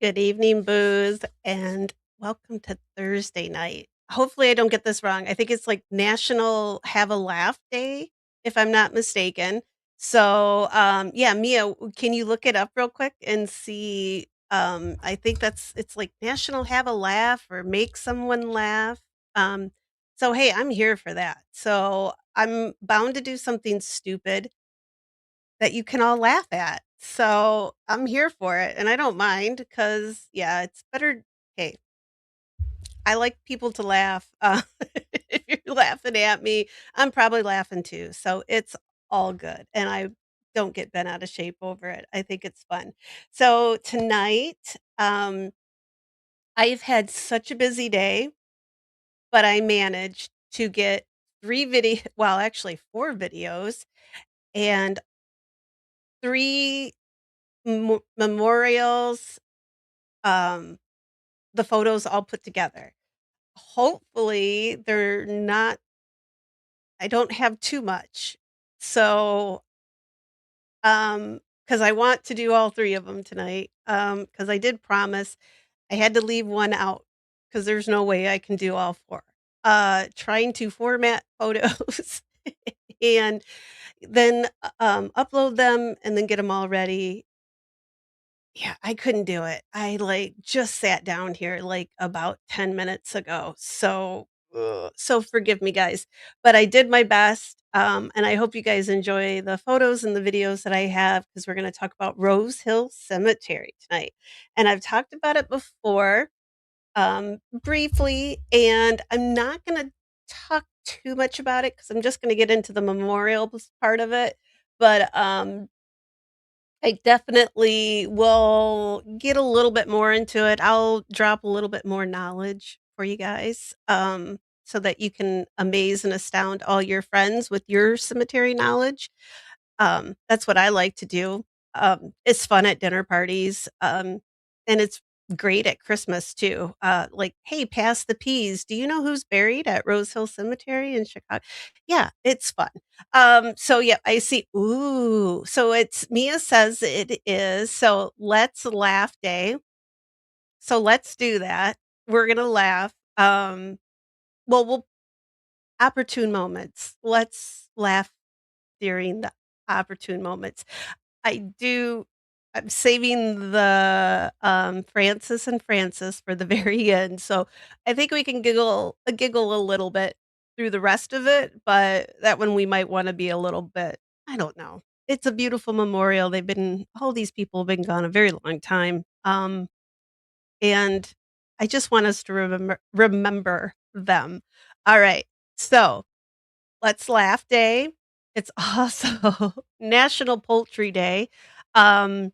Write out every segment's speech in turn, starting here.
Good evening, Booze, and welcome to Thursday night. Hopefully, I don't get this wrong. I think it's like National Have a Laugh Day, if I'm not mistaken. So, yeah, Mia, can you look it up real quick and see? I think it's like National Have a Laugh or Make Someone Laugh. Um, so, hey, I'm here for that. So, I'm bound to do something stupid that you can all laugh at. So, I'm here for it, and I don't mind because yeah, it's better. Hey, I like people to laugh. If you're laughing at me, I'm probably laughing too, so it's all good, and I don't get bent out of shape over it. I think it's fun. So, tonight, I've had such a busy day, but I managed to get 3 well, actually 4 videos and 3 memorials, um, the photos all put together. Hopefully, they're not I don't have too much. So, because I want to do all 3 of them tonight, because I did promise I had to leave one out because there's no way I can do all 4. Trying to format photos and then, upload them and then get them all ready. Yeah, I couldn't do it. I, like, just sat down here, like, about 10 minutes ago, so, so forgive me, guys, but I did my best, and I hope you guys enjoy the photos and the videos that I have because 'cause we're gonna talk about Rosehill Cemetery tonight, and I've talked about it before, briefly, and I'm not gonna talk too much about it because 'cause I'm just gonna get into the memorials part of it, but, I definitely will get a little bit more into it. I'll drop a little bit more knowledge for you guys, so that you can amaze and astound all your friends with your cemetery knowledge. That's what I like to do. It's fun at dinner parties, and it's great at Christmas too. Like, "Hey, pass the peas. Do you know who's buried at Rosehill Cemetery in Chicago?" Yeah, it's fun. So yeah, I see. Ooh, so it's Mia says it is. So let's laugh day. So let's do that. We're gonna laugh. We'll opportune moments. Let's laugh during the opportune moments. I do I'm saving the, Francis and Francis for the very end, so I think we can giggle a little bit through the rest of it, but that one we might wanna be a little bit I don't know. It's a beautiful memorial, all these people have been gone a very long time, and I just want us to remember them. Alright, so let's laugh day. It's also National Poultry Day. Um,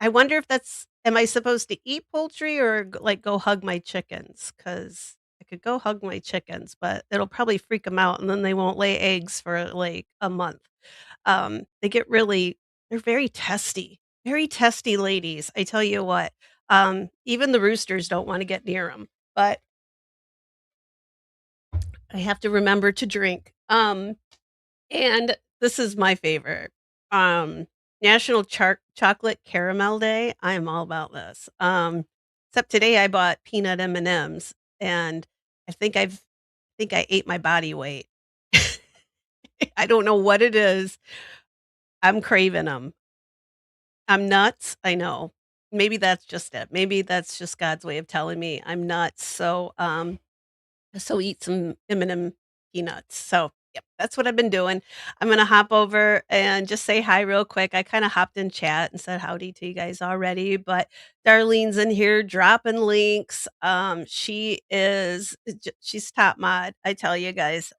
I wonder if that's am I supposed to eat poultry or like go hug my chickens? Because I could go hug my chickens, but it'll probably freak them out and then they won't lay eggs for like a month. They get really they're very testy ladies. I tell you what, even the roosters don't want to get near them, but I have to remember to drink. And this is my favorite. National Chocolate Caramel Day. I am all about this. Except today I bought peanut M&Ms and I think I ate my body weight. I don't know what it is. I'm craving them. I'm nuts. I know. Maybe that's just it. Maybe that's just God's way of telling me I'm nuts. So eat some M&M peanuts. So, yep, that's what I've been doing. I'm gonna hop over and just say hi real quick. I kinda hopped in chat and said howdy to you guys already, but Darlene's in here dropping links. She's top mod, I tell you guys.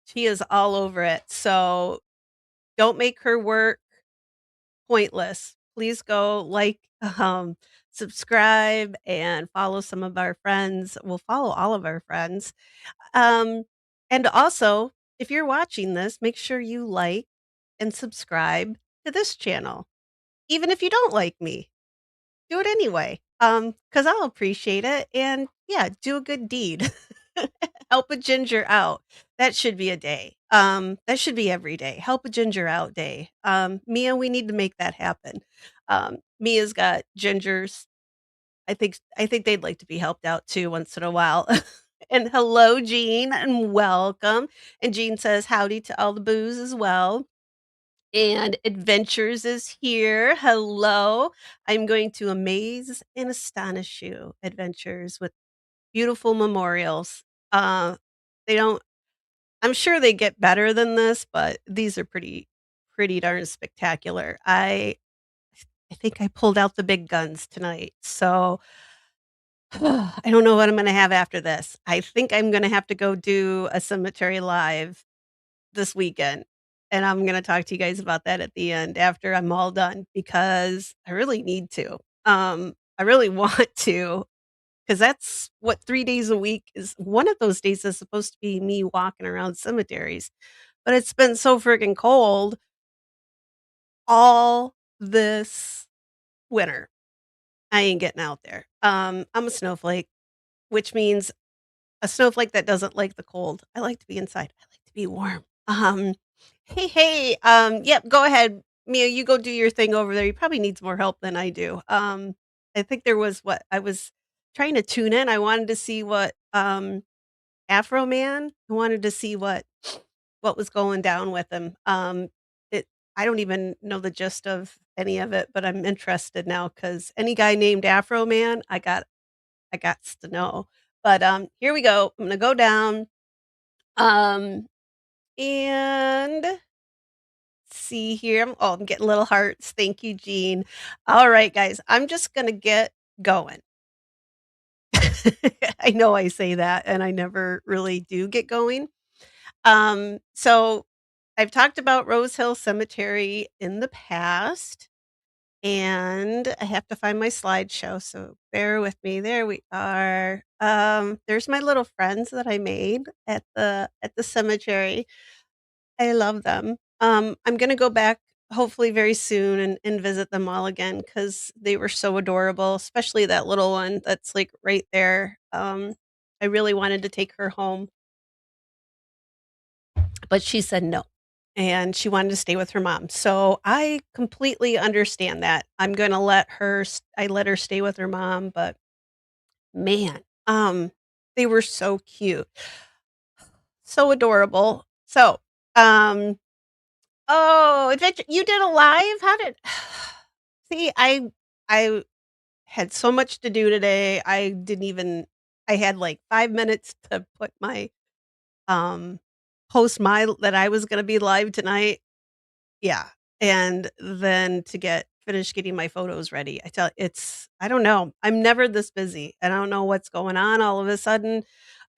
She is all over it. So, don't make her work pointless. Please go like, subscribe, and follow some of our friends. We'll follow all of our friends. Um, and also, if you're watching this, make sure you like and subscribe to this channel. Even if you don't like me, do it anyway. Because I'll appreciate it. And yeah, do a good deed. Help a ginger out. That should be a day. That should be every day. Help a ginger out day. Mia, we need to make that happen. Mia's got gingers. I think they'd like to be helped out too once in a while. And hello, Jean, and welcome. And Jean says howdy to all the booze as well. And Adventures is here. Hello. I'm going to amaze and astonish you, Adventures, with beautiful memorials. They don't I'm sure they get better than this, but these are pretty darn spectacular. I think I pulled out the big guns tonight. So I don't know what I'm gonna have after this. I think I'm gonna have to go do a cemetery live this weekend, and I'm gonna talk to you guys about that at the end after I'm all done because I really need to. I really want to, because that's what 3 days a week is. One of those days is supposed to be me walking around cemeteries, but it's been so friggin' cold all this winter. I ain't getting out there. I'm a snowflake, which means a snowflake that doesn't like the cold. I like to be inside. I like to be warm. Hey, yep, go ahead, Mia. You go do your thing over there. You probably needs more help than I do. I think there was what I was trying to tune in. I wanted to see what Afro Man. I wanted to see what was going down with him. It. I don't even know the gist of any of it, but I'm interested now because any guy named Afro Man, I got to know. But here we go. I'm gonna go down. Um, and see here. I'm getting little hearts. Thank you, Jean. All right, guys. I'm just gonna get going. I know I say that, and I never really do get going. So I've talked about Rosehill Cemetery in the past, and I have to find my slideshow, so bear with me. There we are. There's my little friends that I made at the cemetery. I love them. I'm gonna go back hopefully very soon and visit them all again because they were so adorable, especially that little one that's like right there. I really wanted to take her home, but she said no. And she wanted to stay with her mom. So I completely understand that. I'm gonna I let her stay with her mom, but man, they were so cute, so adorable. So, um oh, adventure you did a live? How did See, I had so much to do today. I had like 5 minutes to put my, um post my that I was gonna be live tonight. Yeah, and then to get finish getting my photos ready. I don't know. I'm never this busy. I don't know what's going on all of a sudden.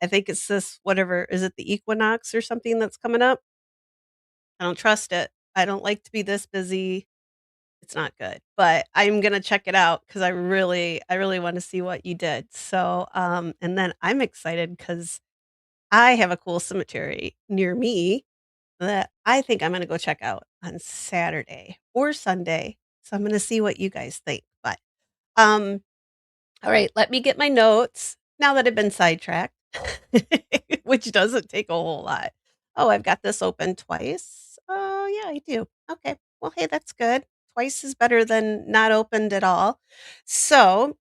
I think it's this whatever is it the equinox or something that's coming up? I don't trust it. I don't like to be this busy. It's not good, but I'm gonna check it out because I really wanna see what you did. So, and then I'm excited because I have a cool cemetery near me that I think I'm gonna go check out on Saturday or Sunday. So I'm gonna see what you guys think. But, um, all right, let me get my notes now that I've been sidetracked, which doesn't take a whole lot. Oh, I've got this open twice. Oh, yeah, I do. Okay. Well, hey, that's good. Twice is better than not opened at all. So,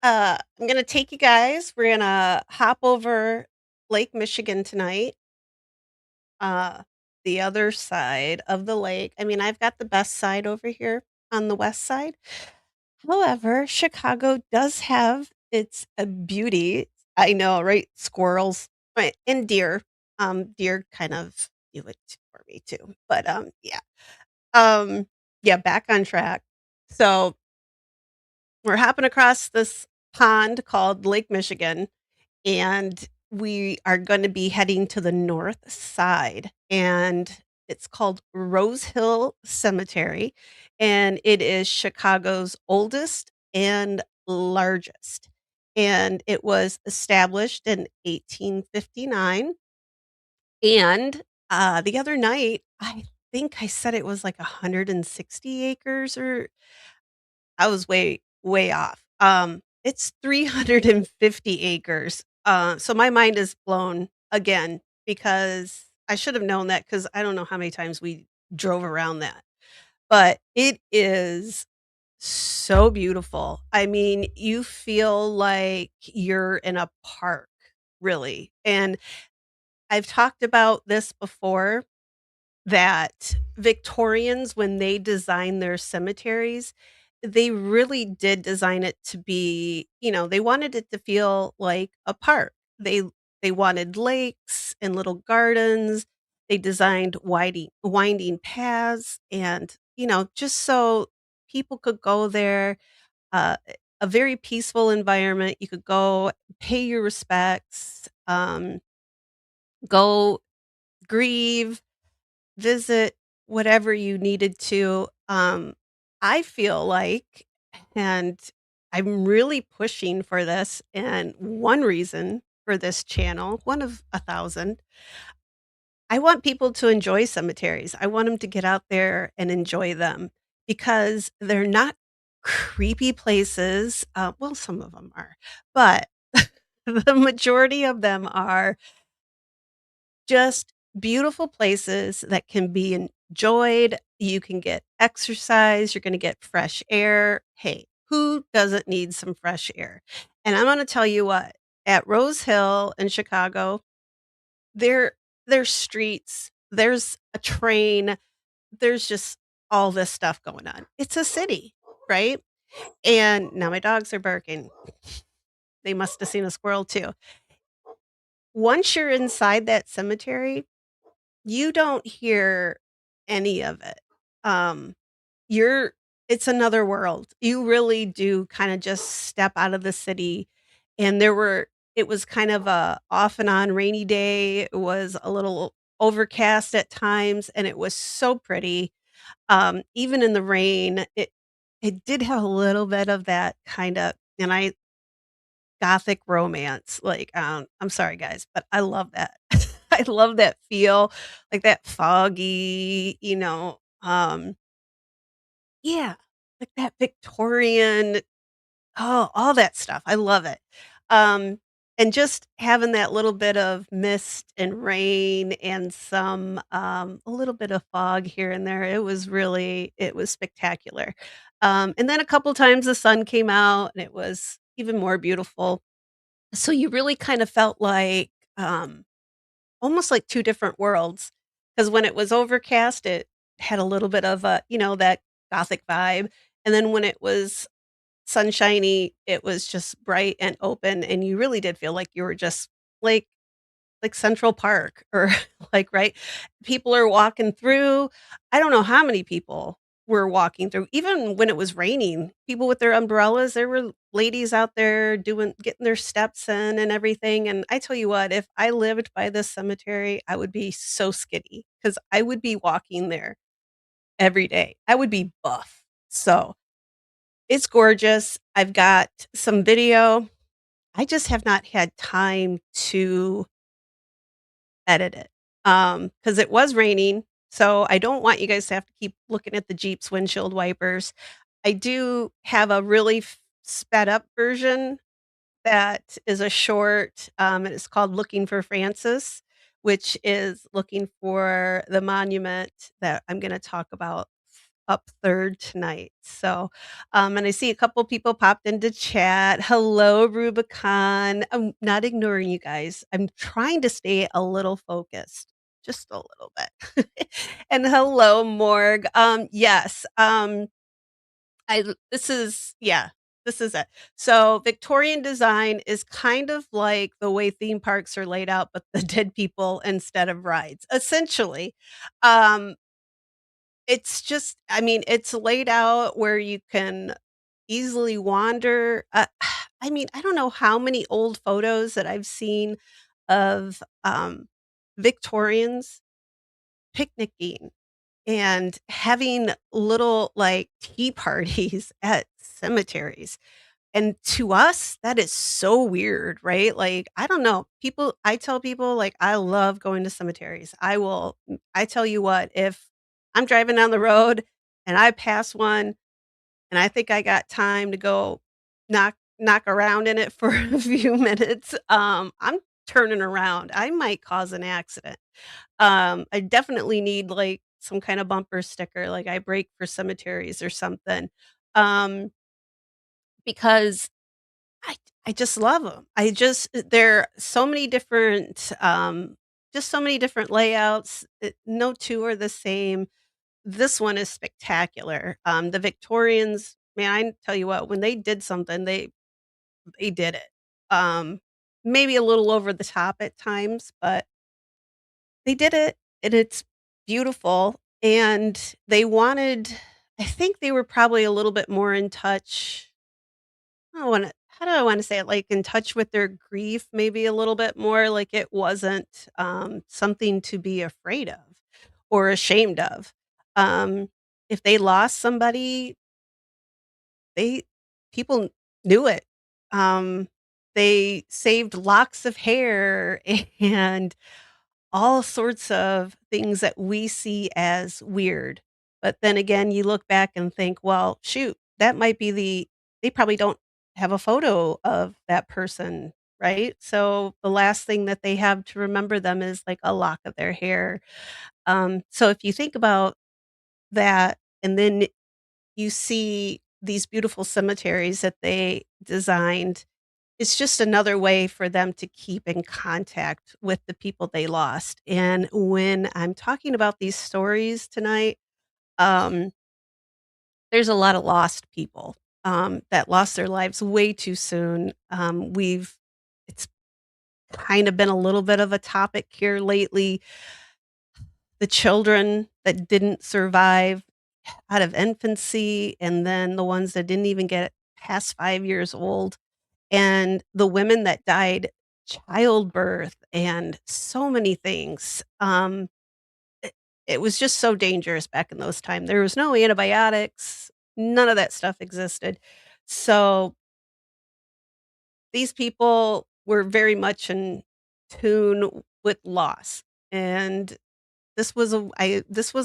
I'm gonna take you guys. We're gonna hop over Lake Michigan tonight. Uh, the other side of the lake. I mean, I've got the best side over here on the west side. However, Chicago does have its beauty. I know, right? Squirrels, right? And deer. Deer kind of do it for me too. But yeah. Yeah, back on track. So we're hopping across this pond called Lake Michigan, and we are gonna be heading to the north side, and it's called Rosehill Cemetery, and it is Chicago's oldest and largest, and it was established in 1859, and, the other night, I think I said it was like 160 acres or I was way off. It's 350 acres. So my mind is blown again because I should have known that because I don't know how many times we drove around that. But it is So beautiful. I mean, you feel like you're in a park, really, and I've talked about this before, that Victorians, when they design their cemeteries, they really did design it to be, they wanted it to feel like a park. They wanted lakes and little gardens. They designed winding paths and, just so people could go there, a very peaceful environment. You could go pay your respects, go grieve, visit, whatever you needed to. I feel like, and I'm really pushing for this, and one reason for this channel, one of a thousand, I want people to enjoy cemeteries. I want them to get out there and enjoy them because they're not creepy places. Well, some of them are, but the majority of them are just beautiful places that can be enjoyed. You can get exercise, you're gonna get fresh air. Hey, who doesn't need some fresh air? And I'm gonna tell you what, at Rose Hill in Chicago, there there's streets, there's a train, there's just all this stuff going on. It's a city, right? And now my dogs are barking. They must have seen a squirrel too. Once you're inside that cemetery, you don't hear any of it. Um, you're it's another world. You really do kinda just step out of the city, and it was kind of a off and on rainy day. It was a little overcast at times, and it was so pretty. Even in the rain, it did have a little bit of that kinda, and I gothic romance, like, I'm sorry, guys, but I love that. I love that feel, like that foggy, yeah, like that Victorian, all that stuff, I love it. Um, and just having that little bit of mist and rain and a little bit of fog here and there, it was spectacular. And then a couple times the sun came out and it was even more beautiful. So you really kind of felt like, almost like 2 different worlds, because when it was overcast, it had a little bit of that gothic vibe, and then when it was sunshiny, it was just bright and open, and you really did feel like you were just, like Central Park or like, right? People are walking through. I don't know how many people were walking through. Even when it was raining, people with their umbrellas, there were ladies out there getting their steps in and everything. And I tell you what, if I lived by this cemetery, I would be so skinny because I would be walking there every day. I would be buff. So it's gorgeous. I've got some video. I just have not had time to edit it. Because it was raining, so I don't want you guys to have to keep looking at the Jeep's windshield wipers. I do have a really sped up version that is a short, and it's called Looking for Francis, which is looking for the monument that I'm gonna talk about up 3rd tonight. So, and I see a couple people popped into chat. Hello, Rubicon. I'm not ignoring you guys. I'm trying to stay a little focused, just a little bit. And hello, Morg. Yes. This is, yeah, this is it. So Victorian design is kind of like the way theme parks are laid out, but the dead people instead of rides. Essentially, um, it's just, I mean, it's laid out where you can easily wander. I mean, I don't know how many old photos that I've seen of Victorians picnicking and having little like tea parties at cemeteries. And to us, that is so weird, right? Like, I don't know. I tell people, like, I love going to cemeteries. I tell you what, if I'm driving down the road and I pass one and I think I got time to go knock around in it for a few minutes, I'm turning around. I might cause an accident. I definitely need like some kind of bumper sticker, like I break for cemeteries or something. um, because I I just love them. I just there are so many different, just so many different layouts. No 2 are the same. This one is spectacular. The Victorians, man, I tell you what, when they did something, they did it. Um, Maybe a little over the top at times, but they did it, and it's beautiful, and they wanted I think they were probably a little bit more in touch. I don't wanna how do I wanna say it? Like, in touch with their grief maybe a little bit more, like, it wasn't, something to be afraid of or ashamed of. Um, if they lost somebody, they people knew it. Um, they saved locks of hair and all sorts of things that we see as weird. But then again, you look back and think, well, shoot, that might be they probably don't have a photo of that person, right? So the last thing that they have to remember them is like a lock of their hair. So if you think about that, and then you see these beautiful cemeteries that they designed, it's just another way for them to keep in contact with the people they lost, and when I'm talking about these stories tonight, um, there's a lot of lost people, that lost their lives way too soon. It's kind of been a little bit of a topic here lately, the children that didn't survive out of infancy, and then the ones that didn't even get past 5 years old. And the women that died childbirth and so many things. It it was just so dangerous back in those time. There was no antibiotics, none of that stuff existed. So, these people were very much in tune with loss, and this was a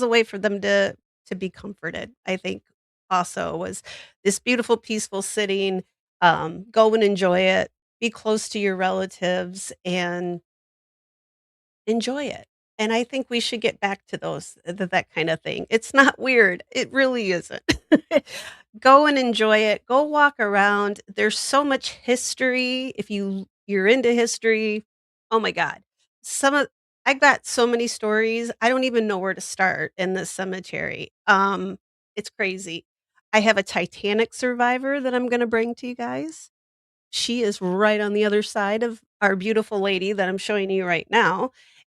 way for them to be comforted, I think also was this beautiful, peaceful sitting, go and enjoy it, be close to your relatives, and enjoy it. And I think we should get back to that kind of thing. It's not weird. It really isn't. Go and enjoy it. Go walk around. There's so much history. If you're into history, oh my god. Some of I got so many stories. I don't even know where to start in this cemetery. It's crazy. I have a Titanic survivor that I'm going to bring to you guys. She is right on the other side of our beautiful lady that I'm showing you right now.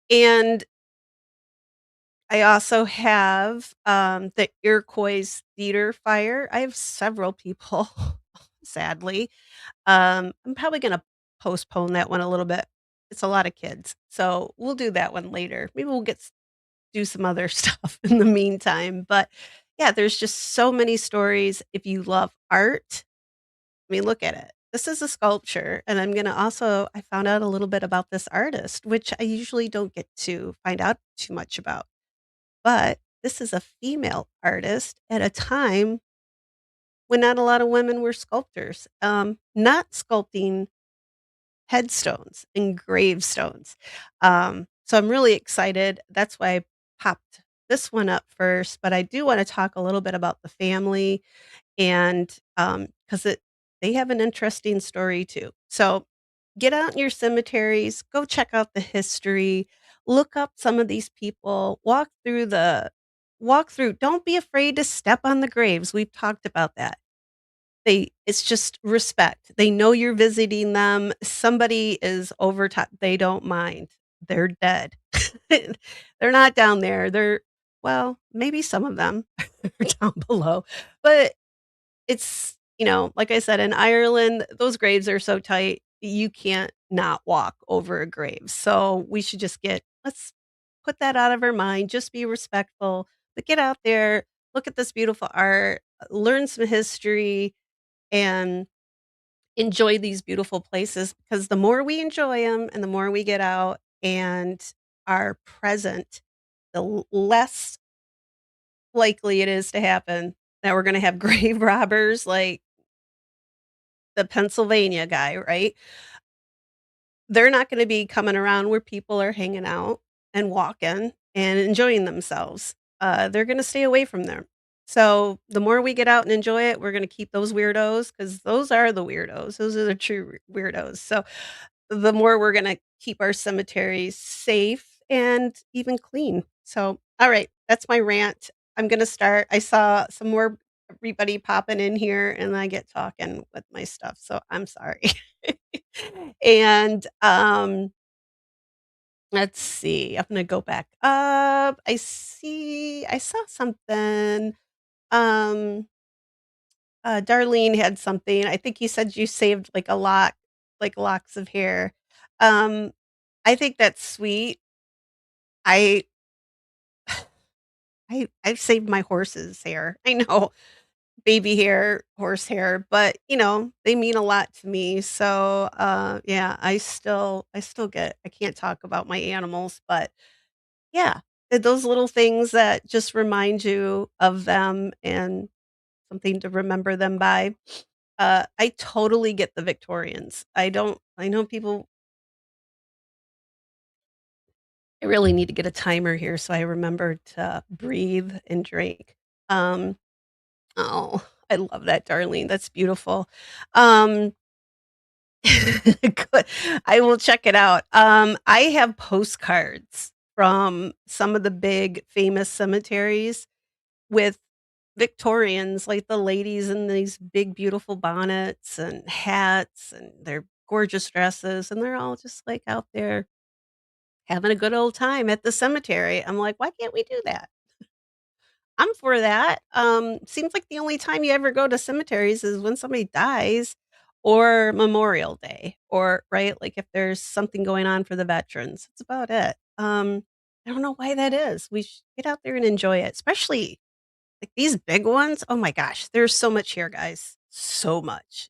And I also have, the Iroquois theater fire. I have several people, sadly. I'm probably gonna postpone that one a little bit. It's a lot of kids, so we'll do that one later. Maybe we'll do some other stuff in the meantime, but, yeah, there's just so many stories. If you love art, I mean, look at it. This is a sculpture, and I found out a little bit about this artist, which I usually don't get to find out too much about. But this is a female artist at a time when not a lot of women were sculptors, not sculpting headstones and gravestones. So I'm really excited. That's why I popped this one up first, but I do want to talk a little bit about the family and because they have an interesting story too. So get out in your cemeteries, go check out the history, look up some of these people, walk through. Don't be afraid to step on the graves. We've talked about that. It's just respect. They know you're visiting them. Somebody is over top. They don't mind. They're dead. They're not down there. Well, maybe some of them are down below, but like I said, in Ireland, those graves are so tight, you can't not walk over a grave. So we should let's put that out of our mind, just be respectful, but get out there, look at this beautiful art, learn some history, and enjoy these beautiful places because the more we enjoy them and the more we get out and are present, the less likely it is to happen that we're going to have grave robbers like the Pennsylvania guy, right? They're not gonna be coming around where people are hanging out and walking and enjoying themselves. They're gonna stay away from there. So, the more we get out and enjoy it, we're gonna keep those weirdos because those are the weirdos. Those are the true weirdos. So, the more we're gonna keep our cemeteries safe and even clean. So, all right, that's my rant. I'm gonna start. I saw some more everybody popping in here and I get talking with my stuff, so I'm sorry. And, let's see, I'm gonna go back up. I saw something, um, Darlene had something. I think you said you saved, like, a lock like, locks of hair. Um, I think that's sweet. I I've saved my horse's hair. I know, baby hair, horse hair, but, they mean a lot to me, so, yeah, I still get I can't talk about my animals, but yeah, those little things that just remind you of them and something to remember them by. I totally get the Victorians. I know people I really need to get a timer here so I remember to breathe and drink. Um, oh, I love that, Darlene. That's beautiful. Um, good. I will check it out. I have postcards from some of the big famous cemeteries with Victorians, like the ladies in these big, beautiful bonnets and hats and their gorgeous dresses, and they're all just like out there having a good old time at the cemetery. I'm like, why can't we do that? I'm for that. Seems like the only time you ever go to cemeteries is when somebody dies or Memorial Day or right, like if there's something going on for the veterans. That's about it. I don't know why that is. We should get out there and enjoy it, especially like these big ones. Oh my gosh, there's so much here, guys. So much.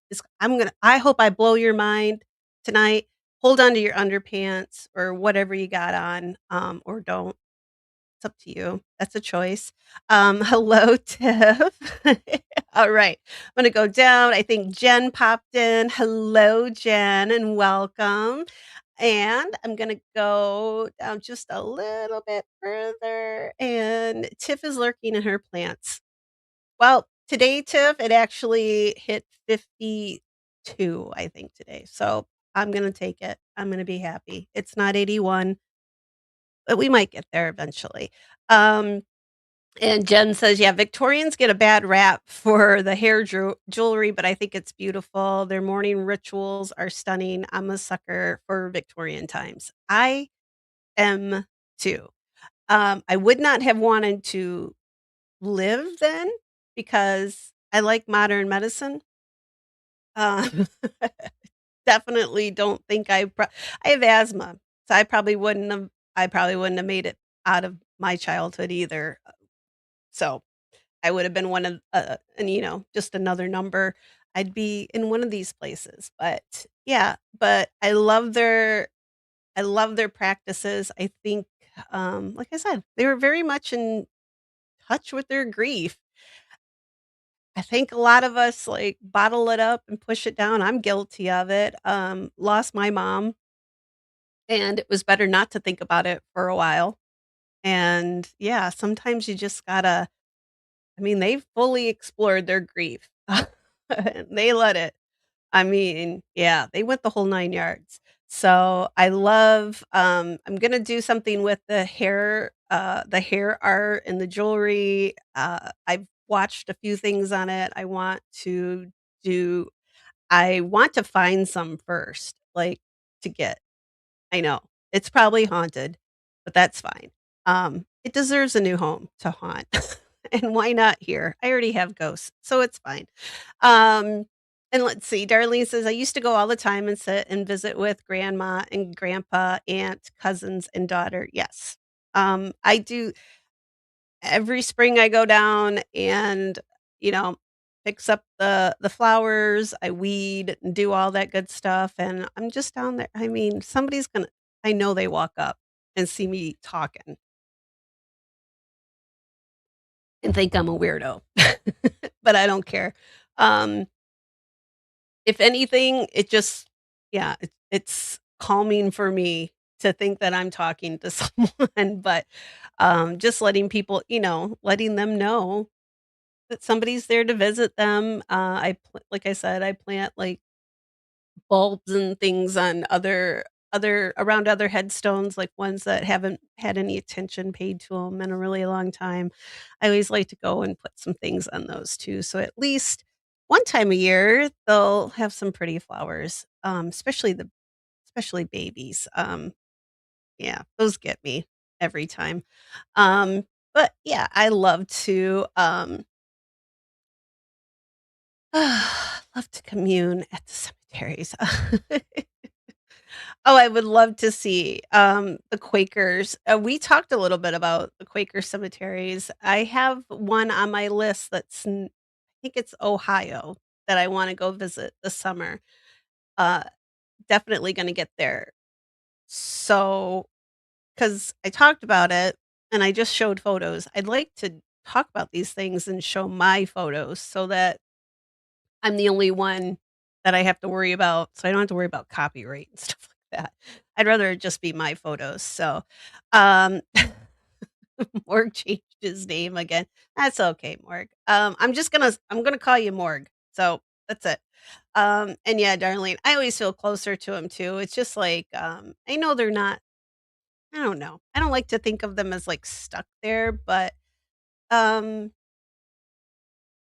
I hope I blow your mind tonight. Hold on to your underpants or whatever you got on, or don't. It's up to you. That's a choice. Hello, Tiff. All right. I'm gonna go down. I think Jen popped in. Hello, Jen, and welcome. And I'm gonna go down just a little bit further. And Tiff is lurking in her plants. Well, today, Tiff, it actually hit 52, I think, today. So I'm gonna take it. I'm gonna be happy. It's not 81, but we might get there eventually. Um, and Jen says, "Yeah, Victorians get a bad rap for the hair jewelry, but I think it's beautiful. Their morning rituals are stunning. I'm a sucker for Victorian times. I am too. I would not have wanted to live then because I like modern medicine. Um, definitely don't think I have asthma, so I probably wouldn't have made it out of my childhood either. So I would have been one of and just another number. I'd be in one of these places. But yeah, but I love their practices. I think like I said, they were very much in touch with their grief. I think a lot of us like bottle it up and push it down. I'm guilty of it. Lost my mom and it was better not to think about it for a while. And yeah, sometimes you just gotta I mean, they fully explored their grief. They let it. I mean, yeah, they went the whole 9 yards. So, I'm gonna do something with the hair art and the jewelry. I've watched a few things on it. Do I want to find some first, like, to get. I know. It's probably haunted, but that's fine. It deserves a new home to haunt. And why not here? I already have ghosts, so it's fine. Um, and let's see, Darlene says, I used to go all the time and sit and visit with grandma and grandpa, aunt, cousins, and daughter. Yes. I do every spring I go down and, you know, fix up the flowers, I weed and do all that good stuff. And I'm just down there. I mean, I know they walk up and see me talking and think I'm a weirdo, but I don't care. Um, if anything, yeah, it's calming for me to think that I'm talking to someone, but just letting people, letting them know that somebody's there to visit them. Like I said, I plant, like, bulbs and things on other around other headstones, like ones that haven't had any attention paid to them in a really long time. I always like to go and put some things on those too, so at least one time a year, they'll have some pretty flowers, especially babies. Yeah, those get me every time. But yeah, I love to, love to commune at the cemeteries. Oh, I would love to see, the Quakers. We talked a little bit about the Quaker cemeteries. I have one on my list that's I think it's Ohio that I wanna go visit this summer. Uh, Definitely gonna get there. So, because I talked about it and I just showed photos, I'd like to talk about these things and show my photos so that I'm the only one that I have to worry about, so I don't have to worry about copyright and stuff like that. I'd rather it just be my photos, so, um, Morg changed his name again. That's okay, Morg. I'm gonna call you Morg, so that's it. And yeah, Darlene, I always feel closer to him too. It's just like, I know they're not I don't know. I don't like to think of them as, like, stuck there, but, um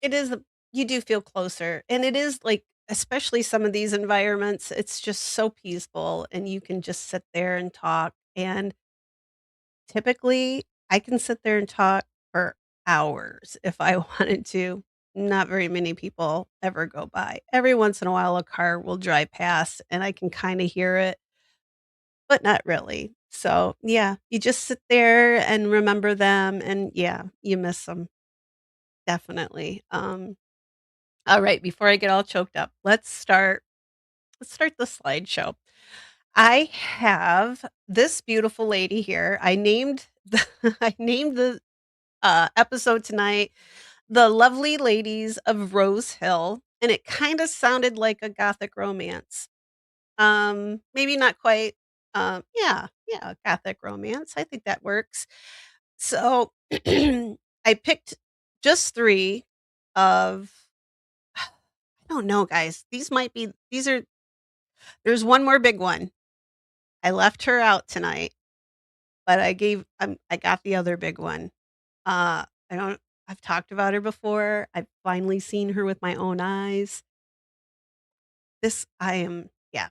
it is you do feel closer, and it is, like, especially some of these environments, it's just so peaceful, and you can just sit there and talk, and typically, I can sit there and talk for hours if I wanted to. Not very many people ever go by. Every once in a while, a car will drive past, and I can kinda hear it, but not really. So, yeah, you just sit there and remember them, and, yeah, you miss them definitely. Alright, before I get all choked up, let's start the slideshow. I have this beautiful lady here. I named the I named the, episode tonight, "The Lovely Ladies of Rosehill," and it kinda sounded like a gothic romance. Maybe not quite, yeah, gothic romance, I think that works. So, I picked just 3 of I don't know, guys. These are there's one more big one. I left her out tonight, but I got the other big one. I don't I've talked about her before. I've finally seen her with my own eyes. This I am yeah.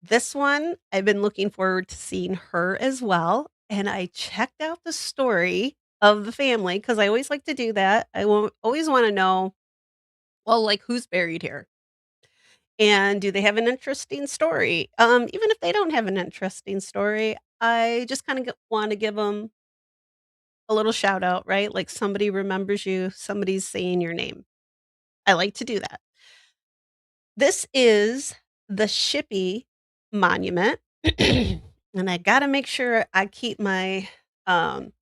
This one, I've been looking forward to seeing her as well, and I checked out the story of the family because I always like to do that. I will always wanna know, well, like, who's buried here? And do they have an interesting story? Even if they don't have an interesting story, I just kinda wanna give them a little shout out, right? Like somebody remembers you, somebody's saying your name. I like to do that. This is the Shippey Monument, and I gotta make sure I um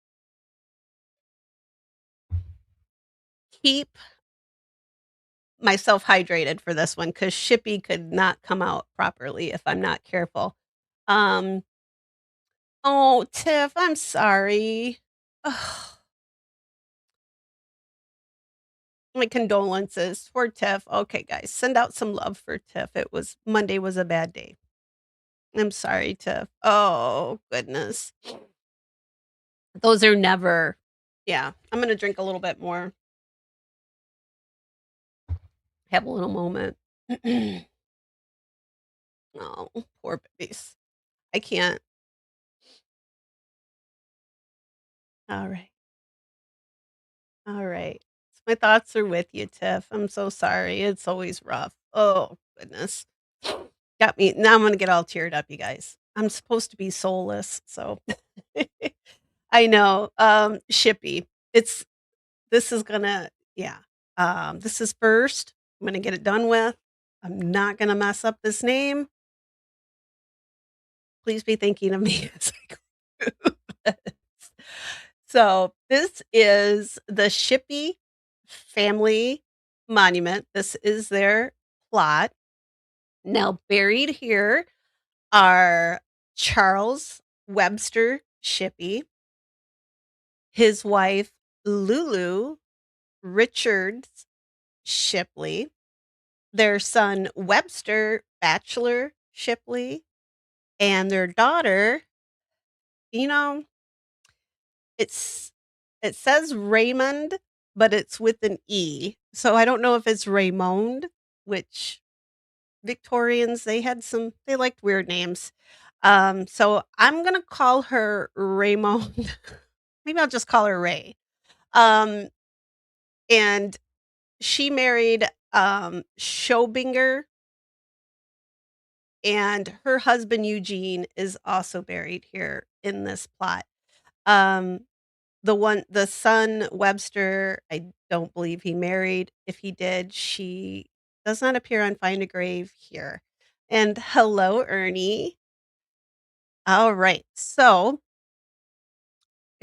keep myself hydrated for this one because Shippey could not come out properly if I'm not careful. Um, oh, Tiff, I'm sorry. Ugh, my condolences for Tiff. Okay, guys, send out some love for Tiff. Monday was a bad day. I'm sorry, Tiff. Oh, goodness. Those are never yeah, I'm gonna drink a little bit more, have a little moment. Oh, poor babies. I can't. Alright, alright. My thoughts are with you, Tiff. I'm so sorry. It's always rough. Oh, goodness. Got me now I'm gonna get all teared up, you guys. I'm supposed to be soulless, so I know, Shippy. It's this is gonna yeah. This is first. I'm gonna get it done with. I'm not gonna mess up this name. Please be thinking of me as I go through this. So, this is the Shippey family monument. This is their plot. Now, buried here are Charles Webster Shippey, his wife, Lulu Richards Shipley, their son Webster Bachelor Shipley, and their daughter, you know, it's it says Raymond, but it's with an E. So I don't know if it's Raymond, which Victorians, they liked weird names. So I'm gonna call her Raymond. Maybe I'll just call her Ray. Um, and she married Schobinger, and her husband Eugene is also buried here in this plot. Um, the son Webster, I don't believe he married. If he did, she does not appear on Find a Grave here. And hello, Ernie. All right. So,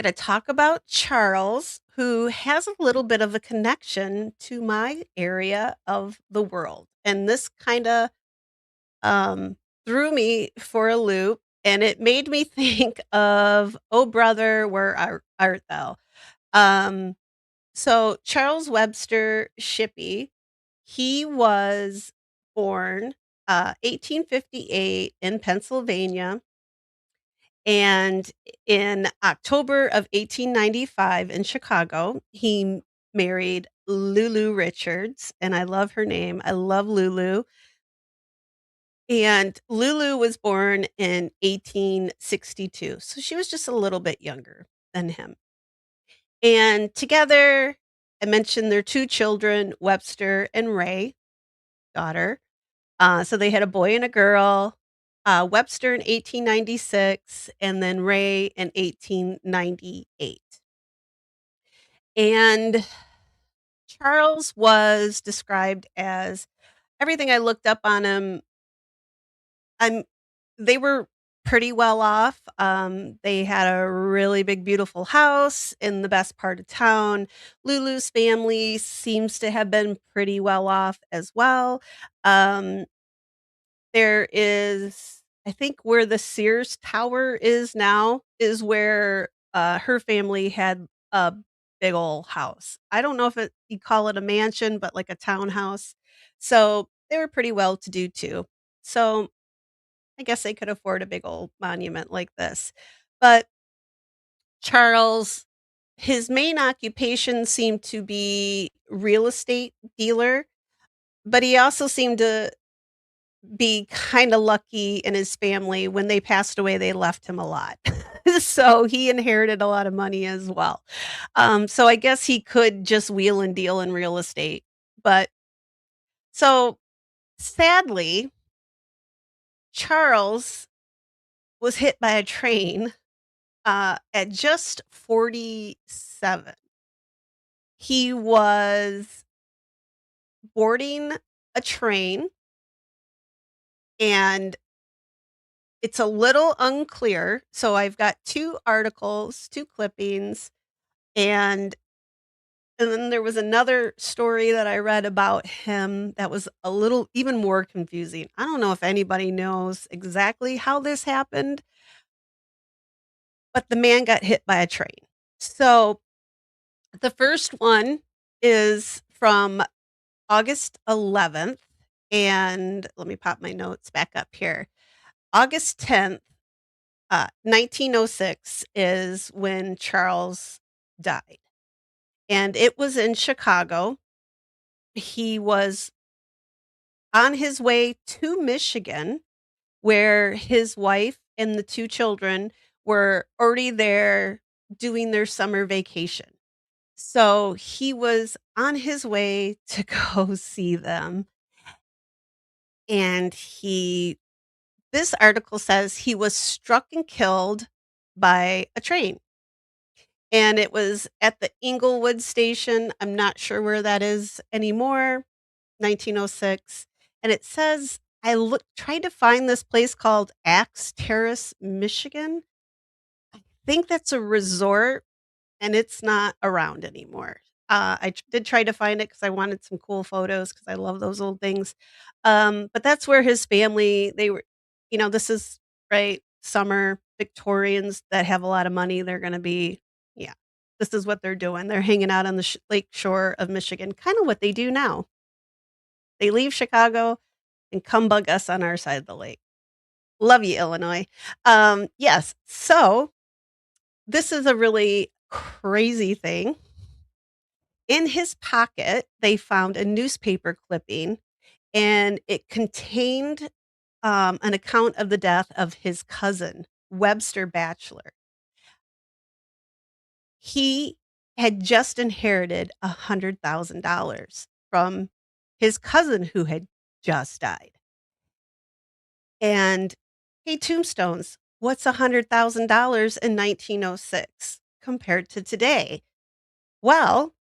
going to talk about Charles, who has a little bit of a connection to my area of the world. And this kind of um, threw me for a loop. And it made me think of, oh, brother, where art thou? Um, so, Charles Webster Shippey, he was born 1858 in Pennsylvania. And in October of 1895 in Chicago, he married Lulu Richards, and I love her name. I love Lulu. And Lulu was born in 1862, so she was just a little bit younger than him. And together, I mentioned their 2 children, Webster and Ray, daughter. So they had a boy and a girl, Webster in 1896, and then Ray in 1898. And Charles was described as everything I looked up on him, I'm they were pretty well off. They had a really big, beautiful house in the best part of town. Lulu's family seems to have been pretty well off as well. Um, there is I think where the Sears Tower is now is where, her family had a big old house. I don't know if you call it a mansion, but like a townhouse. So, they were pretty well to do too. So, I guess they could afford a big old monument like this. But Charles, his main occupation seemed to be real estate dealer, but he also seemed to be kinda lucky in his family. When they passed away, they left him a lot. So, he inherited a lot of money as well. So I guess he could just wheel and deal in real estate. But so, sadly, Charles was hit by a train, at just 47. He was boarding a train, and it's a little unclear. So I've got 2 articles, 2 clippings, and then there was another story that I read about him that was a little even more confusing. I don't know if anybody knows exactly how this happened, but the man got hit by a train. So, the first one is from August 11th, and let me pop my notes back up here. August 10th, 1906 is when Charles died, and it was in Chicago. He was on his way to Michigan, where his wife and the 2 children were already there doing their summer vacation. So, he was on his way to go see them, and he this article says he was struck and killed by a train, and it was at the Inglewood station. I'm not sure where that is anymore, 1906, and it says tried to find this place called Axe Terrace, Michigan. Think that's a resort, and it's not around anymore. Did try to find it because I wanted some cool photos because I love those old things. But that's where his family they were this is, right, summer Victorians that have a lot of money, they're gonna be yeah. this is what they're doing. They're hanging out on the lake shore of Michigan, kinda what they do now. They leave Chicago and come bug us on our side of the lake. Love you, Illinois. Yes, so this is a really crazy thing. In his pocket, they found a newspaper clipping, and it contained, an account of the death of his cousin, Webster Batchelor. He had just inherited $100,000 from his cousin who had just died. And, hey, Tombstones, what's $100,000 in 1906 compared to today? Well,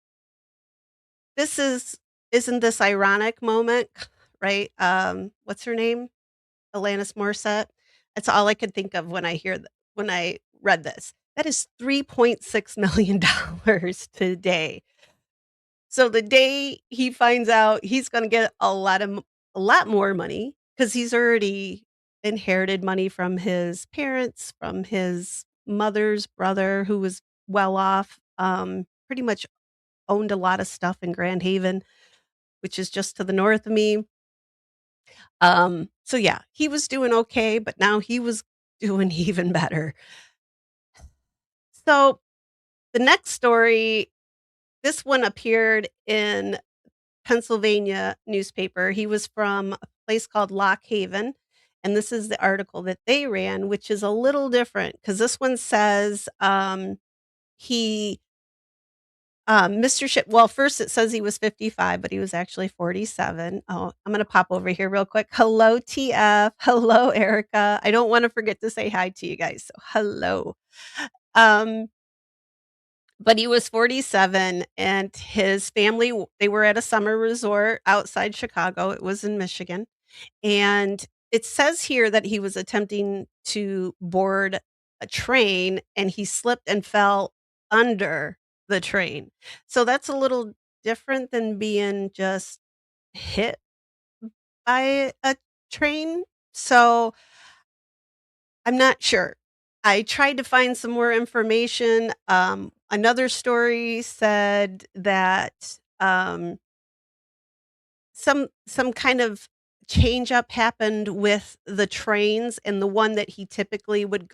this is isn't this ironic moment, right? What's her name? Alanis Morissette. That's all I could think of when when I read this. That is $3.6 million today. So the day he finds out he's gonna get a lot more money because he's already inherited money from his parents, from his mother's brother who was well off, pretty much owned a lot of stuff in Grand Haven, which is just to the north of me. So yeah, he was doing okay, but now he was doing even better. So the next story, this one appeared in Pennsylvania newspaper. He was from a place called Lock Haven, and this is the article that they ran, which is a little different because this one says he Mr. Ship well, first it says he was 55, but he was actually 47. Oh, I'm gonna pop over here real quick. Hello, TF. Hello, Erica. I don't wanna forget to say hi to you guys, so hello. Um, but he was 47 and his family, they were at a summer resort outside Chicago. It was in Michigan. And it says here that he was attempting to board a train and he slipped and fell under the train. So that's a little different than being just hit by a train. So I'm not sure. I tried to find some more information. Another story said that some kind of change up happened with the trains, and the one that he typically would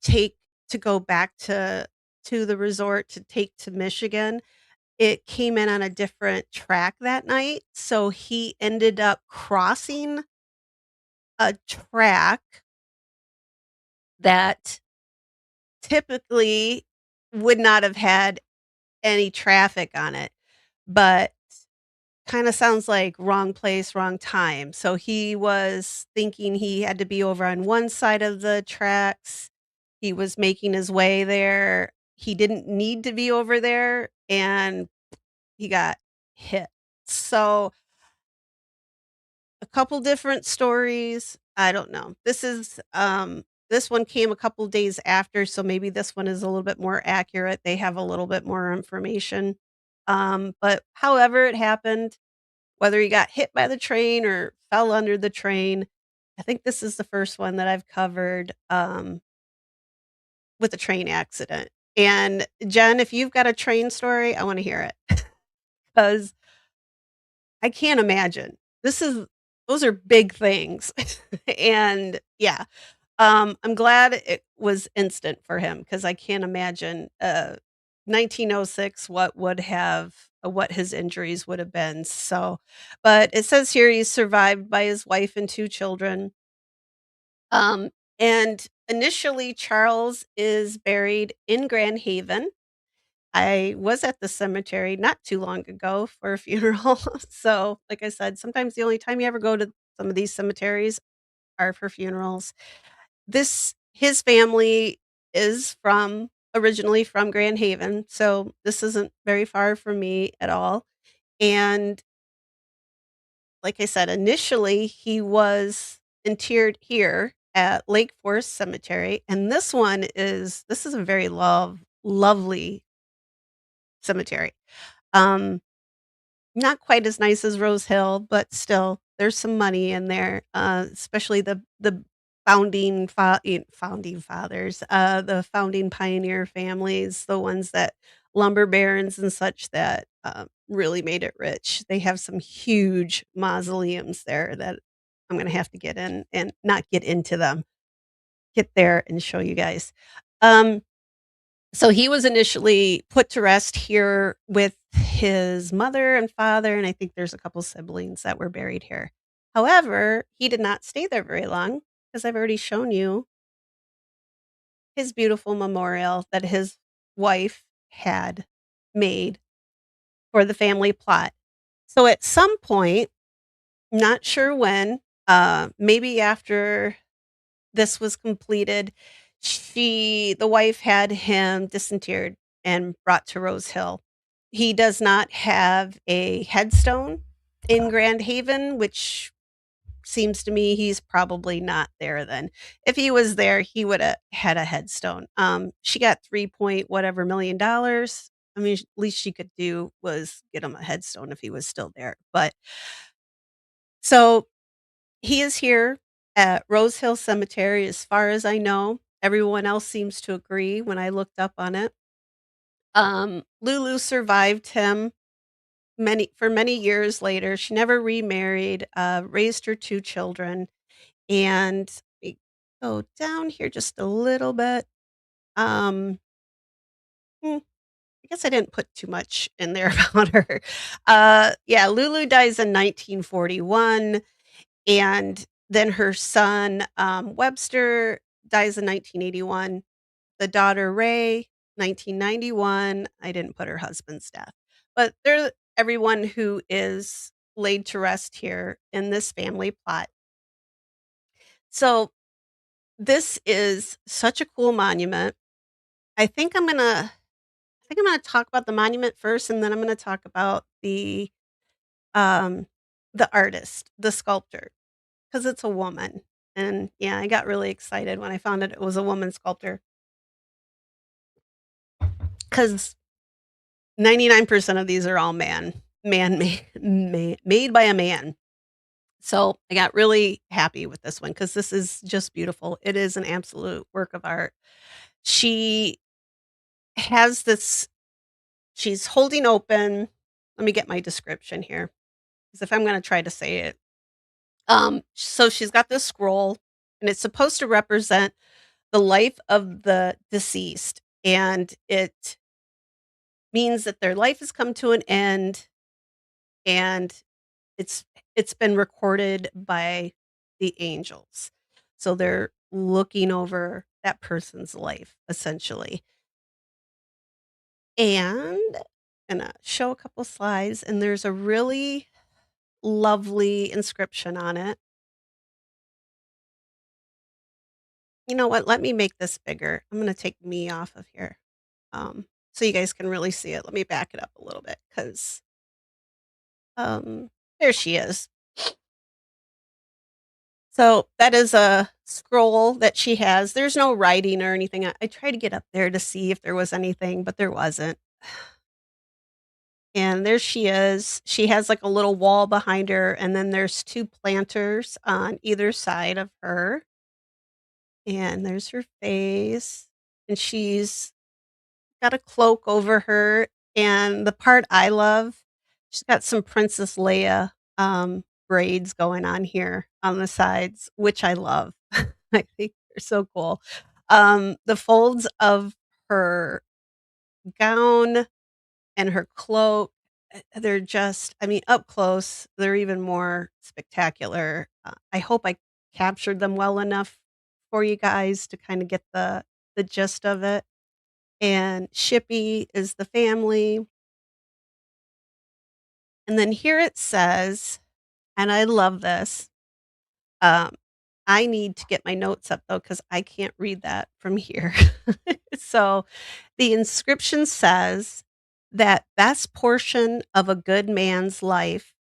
take to go back to the resort to take to Michigan, it came in on a different track that night, so he ended up crossing a track that typically would not have had any traffic on it, but kinda sounds like wrong place, wrong time. So he was thinking he had to be over on one side of the tracks. He was making his way there. He didn't need to be over there, and he got hit. So, a couple different stories. I don't know. This one came a couple days after, so maybe this one is a little bit more accurate. They have a little bit more information. But however it happened, whether he got hit by the train or fell under the train, I think this is the first one that I've covered, with a train accident. And Jen, if you've got a train story, I wanna hear it because I can't imagine. This is those are big things. And, yeah, I'm glad it was instant for him because I can't imagine, 1906, what his injuries would have been, so but it says here he's survived by his wife and 2 children, um, and initially, Charles is buried in Grand Haven. I was at the cemetery not too long ago for a funeral, so, like I said, sometimes the only time you ever go to some of these cemeteries are for funerals. This his family is from originally from Grand Haven, so this isn't very far from me at all, and like I said, initially, he was interred here at Lake Forest Cemetery, and this is a very lovely cemetery. Um, Not quite as nice as Rose Hill, but still, there's some money in there, especially the founding fathers, the founding pioneer families, the ones that lumber barons and such that, really made it rich. They have some huge mausoleums there that I'm gonna have to get in and not get into them, get there and show you guys. Um, so he was initially put to rest here with his mother and father, and I think there's a couple siblings that were buried here. However, he did not stay there very long, because I've already shown you his beautiful memorial that his wife had made for the family plot. So at some point, not sure when, maybe after this was completed, the wife had him disinterred and brought to Rosehill. He does not have a headstone in Grand Haven, which seems to me he's probably not there then. If he was there, he woulda had a headstone. She got 3 point whatever million dollars. I mean, least she could do was get him a headstone if he was still there. But so he is here at Rosehill Cemetery as far as I know. Everyone else seems to agree when I looked up on it. Lulu survived him many years later. She never remarried, raised her 2 children, and we go down here just a little bit. Um, I guess I didn't put too much in there about her. Yeah, Lulu dies in 1941, and then her son, Webster, dies in 1981. The daughter, Ray, 1991. I didn't put her husband's death, but they're everyone who is laid to rest here in this family plot. So this is such a cool monument. I think I'm gonna talk about the monument first, and then I'm gonna talk about um, the artist, the sculptor, because it's a woman. And yeah, I got really excited when I found out it was a woman sculptor, because 99% of these are all made by a man. So I got really happy with this one because this is just beautiful. It is an absolute work of art. She has this she's holding open. Let me get my description here, because if I'm gonna try to say it. So she's got this scroll, and it's supposed to represent the life of the deceased, and it means that their life has come to an end, and it's it's been recorded by the angels. So they're looking over that person's life, essentially. And I'm gonna show a couple slides, and there's a really lovely inscription on it. You know what? Let me make this bigger. I'm gonna take me off of here, so you guys can really see it. Let me back it up a little bit, 'cause, there she is. So, that is a scroll that she has. There's no writing or anything. I tried to get up there to see if there was anything, but there wasn't. And there she is. She has, like, a little wall behind her, and then there's 2 planters on either side of her, and there's her face, and she's got a cloak over her, and the part I love, she's got some Princess Leia, braids going on here on the sides, which I love. I think they're so cool. The folds of her gown and her cloak, they're just I mean, up close, they're even more spectacular. I hope I captured them well enough for you guys to kinda get the gist of it. And Shippey is the family. And then here it says, and I love this, um, I need to get my notes up though, because I can't read that from here. So the inscription says, "That best portion of a good man's life,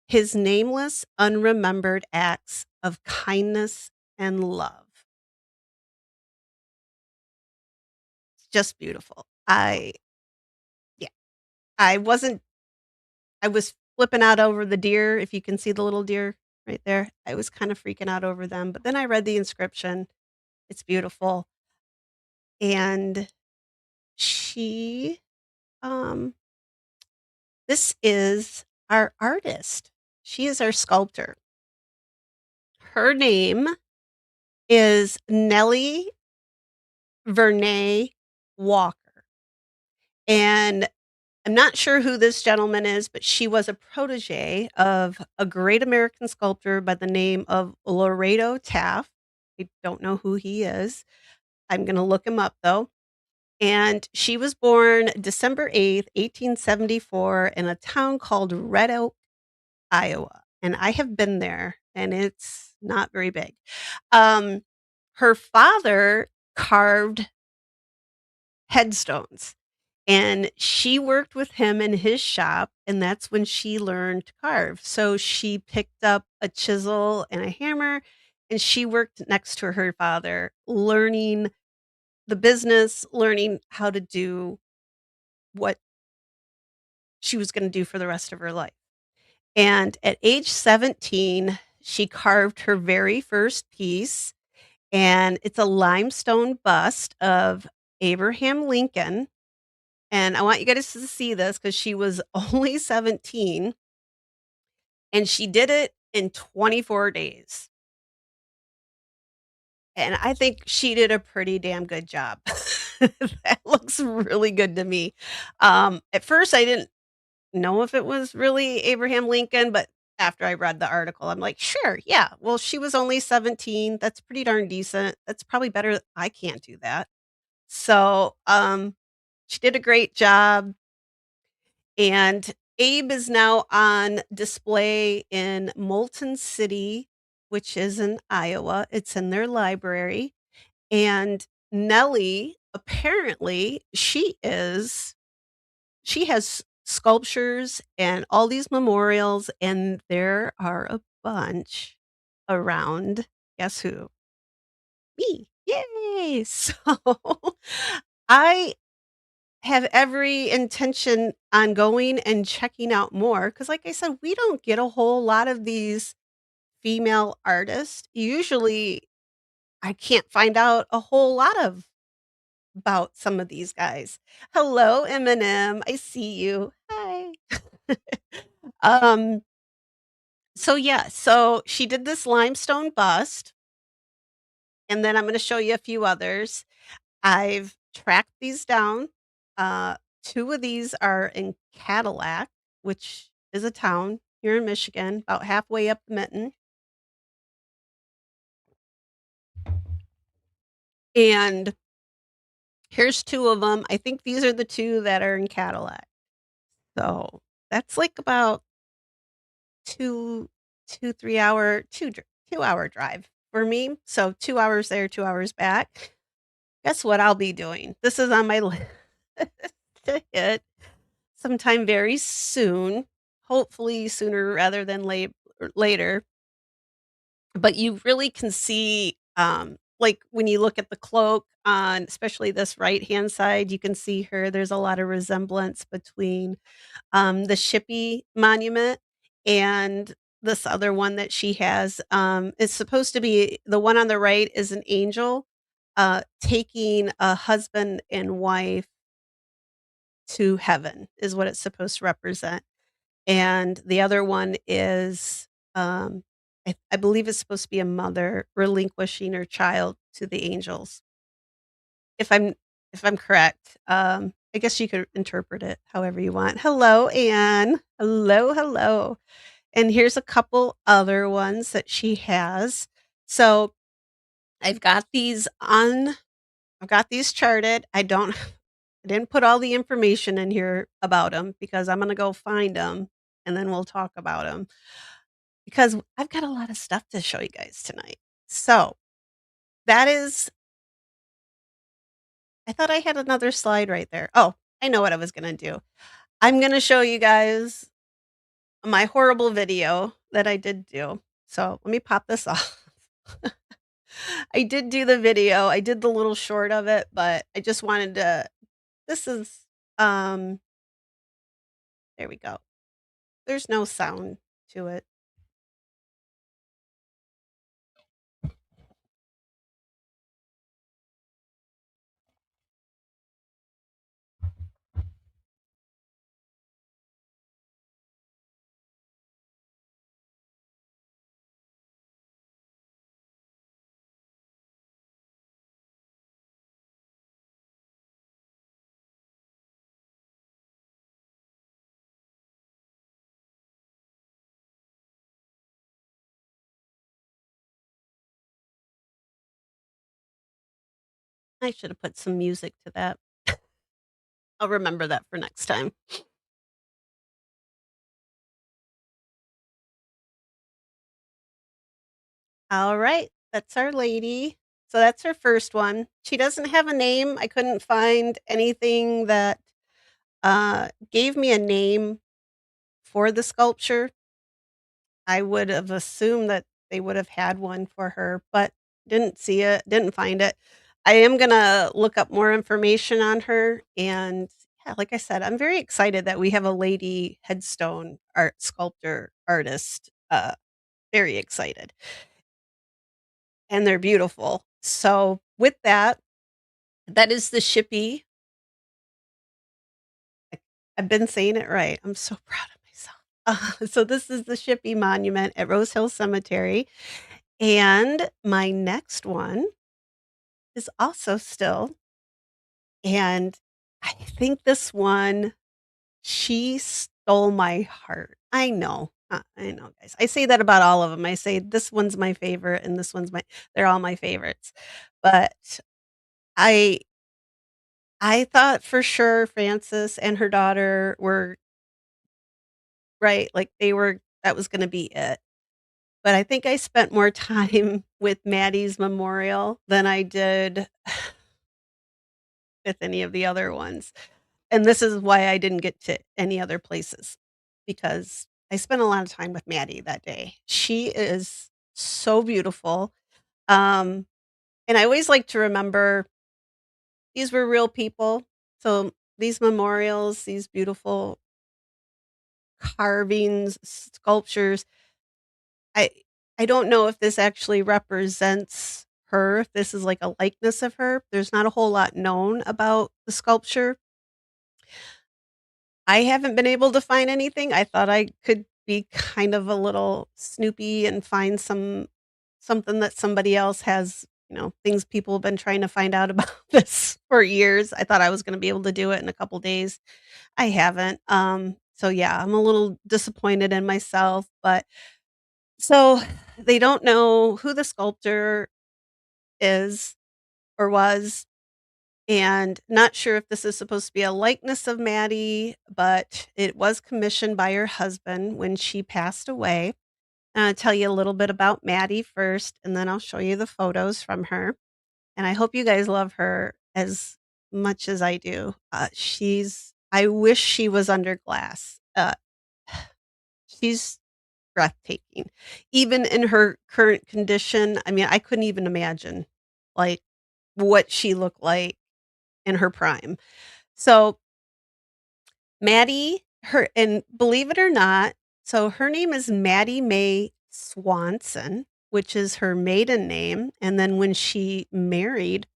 his nameless, unremembered acts of kindness and love." It's just beautiful. Yeah, I wasn't I was flipping out over the deer, if you can see the little deer. right there. I was kind of freaking out over them, but then I read the inscription. It's beautiful. And she, um, this is our artist. She is our sculptor. Her name is Nellie Verne Walker. And I'm not sure who this gentleman is, but she was a protege of a great American sculptor by the name of Loreto Taft. I don't know who he is. I'm gonna look him up though. And she was born December 8th, 1874 in a town called Red Oak, Iowa. And I have been there and it's not very big. Um, Her father carved headstones. And she worked with him in his shop, and that's when she learned to carve. So she picked up a chisel and a hammer, and she worked next to her father, learning the business, learning how to do what she was gonna do for the rest of her life. And at age 17, she carved her very first piece, and it's a limestone bust of Abraham Lincoln. And I want you guys to see this because she was only 17 and she did it in 24 days. And I think she did a pretty damn good job. That looks really good to me. At first, I didn't know if it was really Abraham Lincoln, but after I read the article, I'm like, sure, yeah. Well, she was only 17. That's pretty darn decent. That's probably better. I can't do that. So, she did a great job. And Abe is now on display in Moulton City, which is in Iowa. It's in their library. And Nellie, apparently, she has sculptures and all these memorials, and there are a bunch around. Guess who? Me. Yay! So I have every intention on going and checking out more because, like I said, we don't get a whole lot of these female artists. Usually, I can't find out a whole lot of about some of these guys. Hello, Eminem. I see you. Hi. um, so yeah, so she did this limestone bust, and then I'm gonna show you a few others. I've tracked these down. Uh, 2 of these are in Cadillac, which is a town here in Michigan, about halfway up the Mitten, and here's 2 of them. I think these are the 2 that are in Cadillac. So, that's like about 2 2, 3 hour 2-hour drive for me. So, 2 hours there, 2 hours back. Guess what I'll be doing? This is on my list to hit sometime very soon, hopefully sooner rather than later. But you really can see, like, when you look at the cloak on especially this right-hand side, you can see her there's a lot of resemblance between, the Shippey Monument and this other one that she has. It's supposed to be the one on the right is an angel, taking a husband and wife to heaven is what it's supposed to represent. And the other one is, I believe it's supposed to be a mother relinquishing her child to the angels. If I'm if I'm correct, I guess you could interpret it however you want. Hello, Anne. Hello, hello. And here's a couple other ones that she has. So I've got these on I've got these charted. I didn't put all the information in here about them because I'm gonna go find them and then we'll talk about them because I've got a lot of stuff to show you guys tonight. So, that is I thought I had another slide right there. Oh, I know what I was gonna do. I'm gonna show you guys my horrible video that I did do. So, let me pop this off. I did do the video. I did the little short of it, but I just wanted to this is, um there we go. There's no sound to it. I should have put some music to that. I'll remember that for next time. All right, that's our lady. So that's her first one. She doesn't have a name. I couldn't find anything that gave me a name for the sculpture. I would have assumed that they would have had one for her, but didn't see it, didn't find it. I am gonna look up more information on her, and yeah, like I said, I'm very excited that we have a lady headstone art sculptor artist. Very excited, and they're beautiful. So with that, that is the Shippey. I- I've been saying it right. I'm so proud of myself. So this is the Shippey Monument at Rosehill Cemetery. And my next one is also still, and I think this one, she stole my heart. I know, guys. I say that about all of them. I say this one's my favorite and this one's my they're all my favorites. But I I thought for sure Frances and her daughter were right, like they were that was gonna be it. But I think I spent more time with Mattie's memorial than I did with any of the other ones. And this is why I didn't get to any other places, because I spent a lot of time with Mattie that day. She is so beautiful, um, and I always like to remember these were real people. So these memorials, these beautiful carvings, sculptures, I I don't know if this actually represents her, if this is like a likeness of her. There's not a whole lot known about the sculpture. I haven't been able to find anything. I thought I could be kind of a little snoopy and find something that somebody else has, things people have been trying to find out about this for years. I thought I was gonna be able to do it in a couple days. I haven't. So yeah, I'm a little disappointed in myself, but so they don't know who the sculptor is or was. And not sure if this is supposed to be a likeness of Maddie, but it was commissioned by her husband when she passed away. I'll tell you a little bit about Maddie first, and then I'll show you the photos from her. And I hope you guys love her as much as I do. I wish she was under glass. She's breathtaking. Even in her current condition, I mean, I couldn't even imagine like what she looked like in her prime. So Maddie, her and believe it or not, so her name is Mattie May Swanson, which is her maiden name, and then when she married,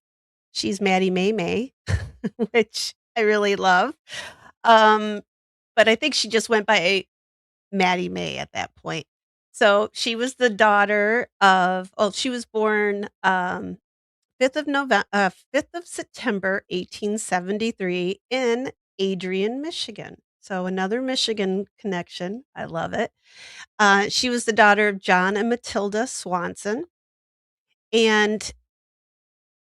she's Mattie May, which I really love. Um, but I think she just went by Mattie May at that point. So she was the daughter of she was born 5th of September, 1873 in Adrian, Michigan. So another Michigan connection. I love it. She was the daughter of John and Matilda Swanson. And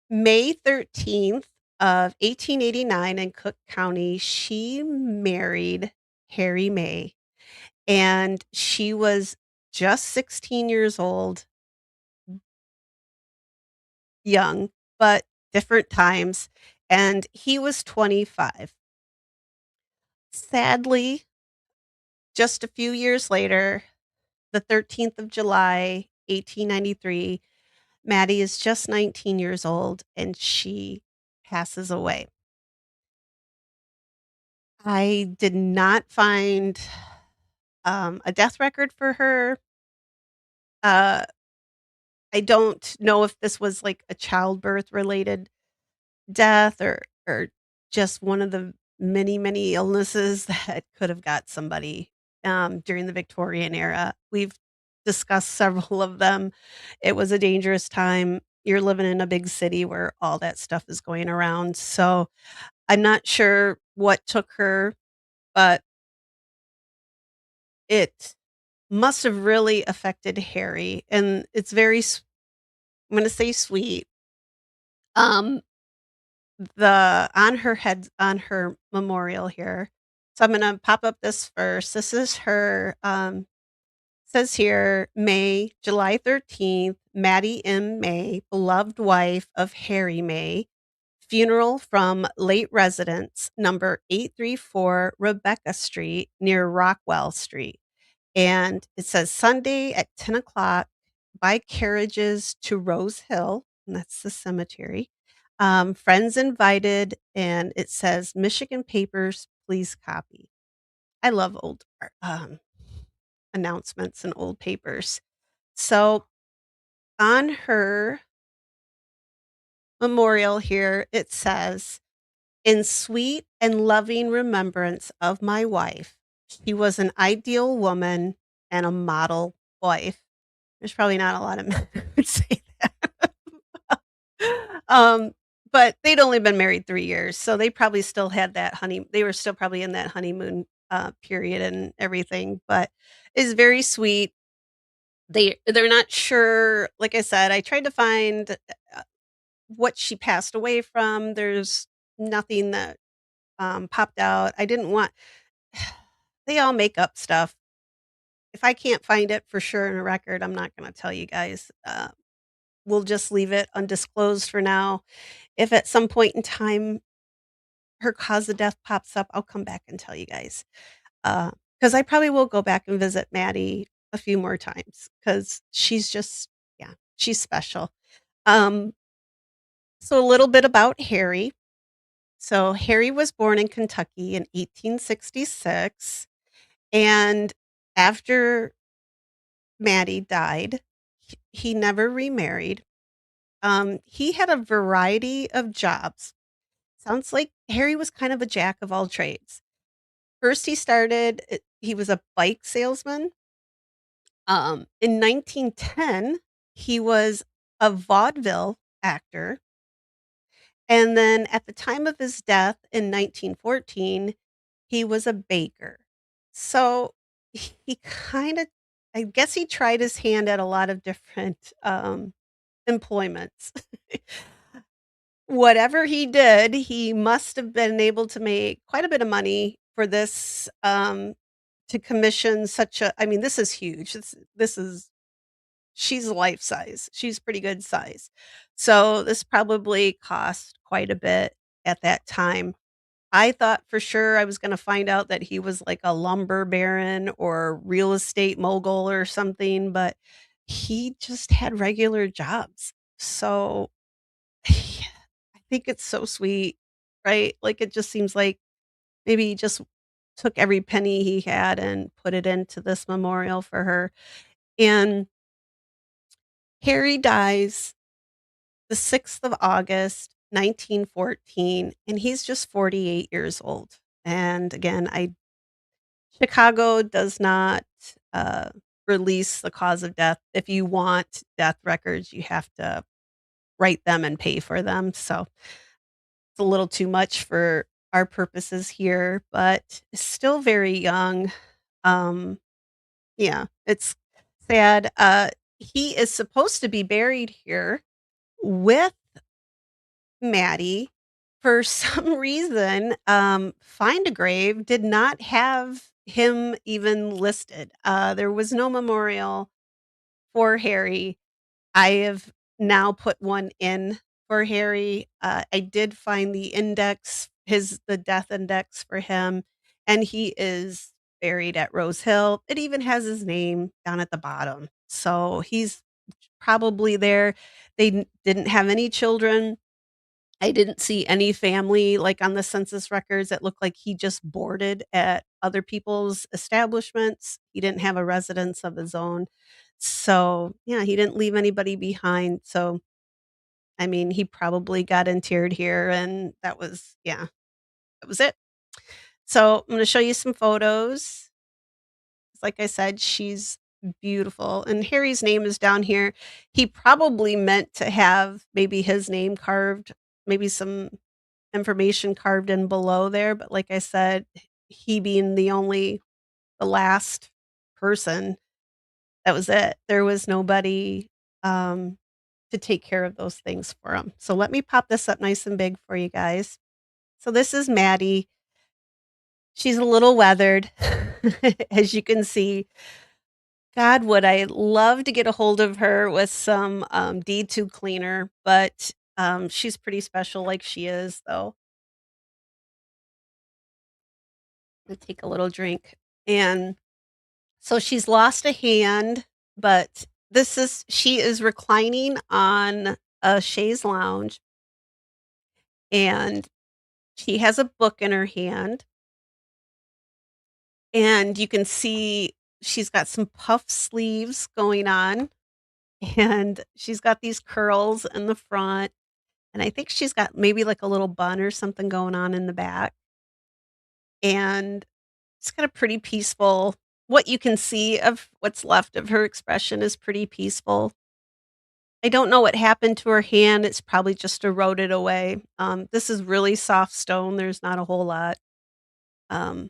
May 13th of 1889 in Cook County, she married Harry May. And she was just 16 years old, young, but different times. And he was 25. Sadly, just a few years later, the 13th of July, 1893, Maddie is just 19 years old and she passes away. I did not find a death record for her. Uh, I don't know if this was like a childbirth related death or just one of the many, many illnesses that could have got somebody, during the Victorian era. We've discussed several of them. It was a dangerous time. You're living in a big city where all that stuff is going around, so I'm not sure what took her, but it must have really affected Harry, and it's very I'm gonna say sweet. the on her memorial here. So I'm gonna pop up this first. This is her, says here, May, July 13th, Mattie M. May, beloved wife of Harry May, funeral from late residence, number 834 Rebecca Street, near Rockwell Street. And it says Sunday at 10 o'clock, by carriages to Rose Hill, and that's the cemetery. Friends invited, and it says Michigan papers, please copy. I love old announcements and old papers. So on her memorial here, it says, in sweet and loving remembrance of my wife, she was an ideal woman and a model wife. There's probably not a lot of men who would say that. Um, but they'd only been married 3 years, so they probably still had that they were still probably in that honeymoon, period and everything, but it's very sweet. They're not sure, like I said, I tried to find, what she passed away from. There's nothing that, popped out. I didn't want they all make up stuff. If I can't find it for sure in a record, I'm not gonna tell you guys. We'll just leave it undisclosed for now. If at some point in time her cause of death pops up, I'll come back and tell you guys. Because I probably will go back and visit Mattie a few more times because she's just, yeah, she's special. Um, so a little bit about Harry. So Harry was born in Kentucky in 1866, and after Mattie died, he never remarried. He had a variety of jobs. Sounds like Harry was kind of a jack of all trades. First, he was a bike salesman. In 1910, he was a vaudeville actor. And then at the time of his death in 1914, he was a baker. So he kind of, I guess he tried his hand at a lot of different employments. Whatever he did, he must have been able to make quite a bit of money for this, to commission such a, I mean, this is huge. This is she's life size. She's pretty good size. So this probably cost quite a bit at that time. I thought for sure I was gonna find out that he was like a lumber baron or real estate mogul or something, but he just had regular jobs. So I think it's so sweet, right? Like, it just seems like maybe he just took every penny he had and put it into this memorial for her. And Harry dies the 6th of August, 1914, and he's just 48 years old. And again, I Chicago does not, uh, release the cause of death. If you want death records, you have to write them and pay for them, so it's a little too much for our purposes here, but still very young. Um, yeah, it's sad. He is supposed to be buried here with Mattie. For some reason, Find a Grave did not have him even listed. There was no memorial for Harry. I have now put one in for Harry. I did find the death index for him, and he is buried at Rose Hill. It even has his name down at the bottom. So he's probably there. Didn't have any children. I didn't see any family like on the census records. It looked like he just boarded at other people's establishments. He didn't have a residence of his own. So, yeah, he didn't leave anybody behind. So, I mean, he probably got interred here and that was it. So, I'm gonna show you some photos. Like I said, she's beautiful. And Harry's name is down here. He probably meant to have maybe his name carved, maybe some information carved in below there, but like I said, he being the last person, that was it. There was nobody, um, to take care of those things for them. So let me pop this up nice and big for you guys. So this is Mattie. She's a little weathered, as you can see. God, would I love to get a hold of her with some, D2 cleaner, but, she's pretty special like she is, though. I'll take a little drink. And so she's lost a hand, but she is reclining on a chaise lounge, and she has a book in her hand, and you can see she's got some puff sleeves going on, and she's got these curls in the front. And I think she's got maybe like a little bun or something going on in the back, and it's got a pretty peaceful what you can see of what's left of her expression is pretty peaceful. I don't know what happened to her hand, it's probably just eroded away. This is really soft stone, there's not a whole lot, um,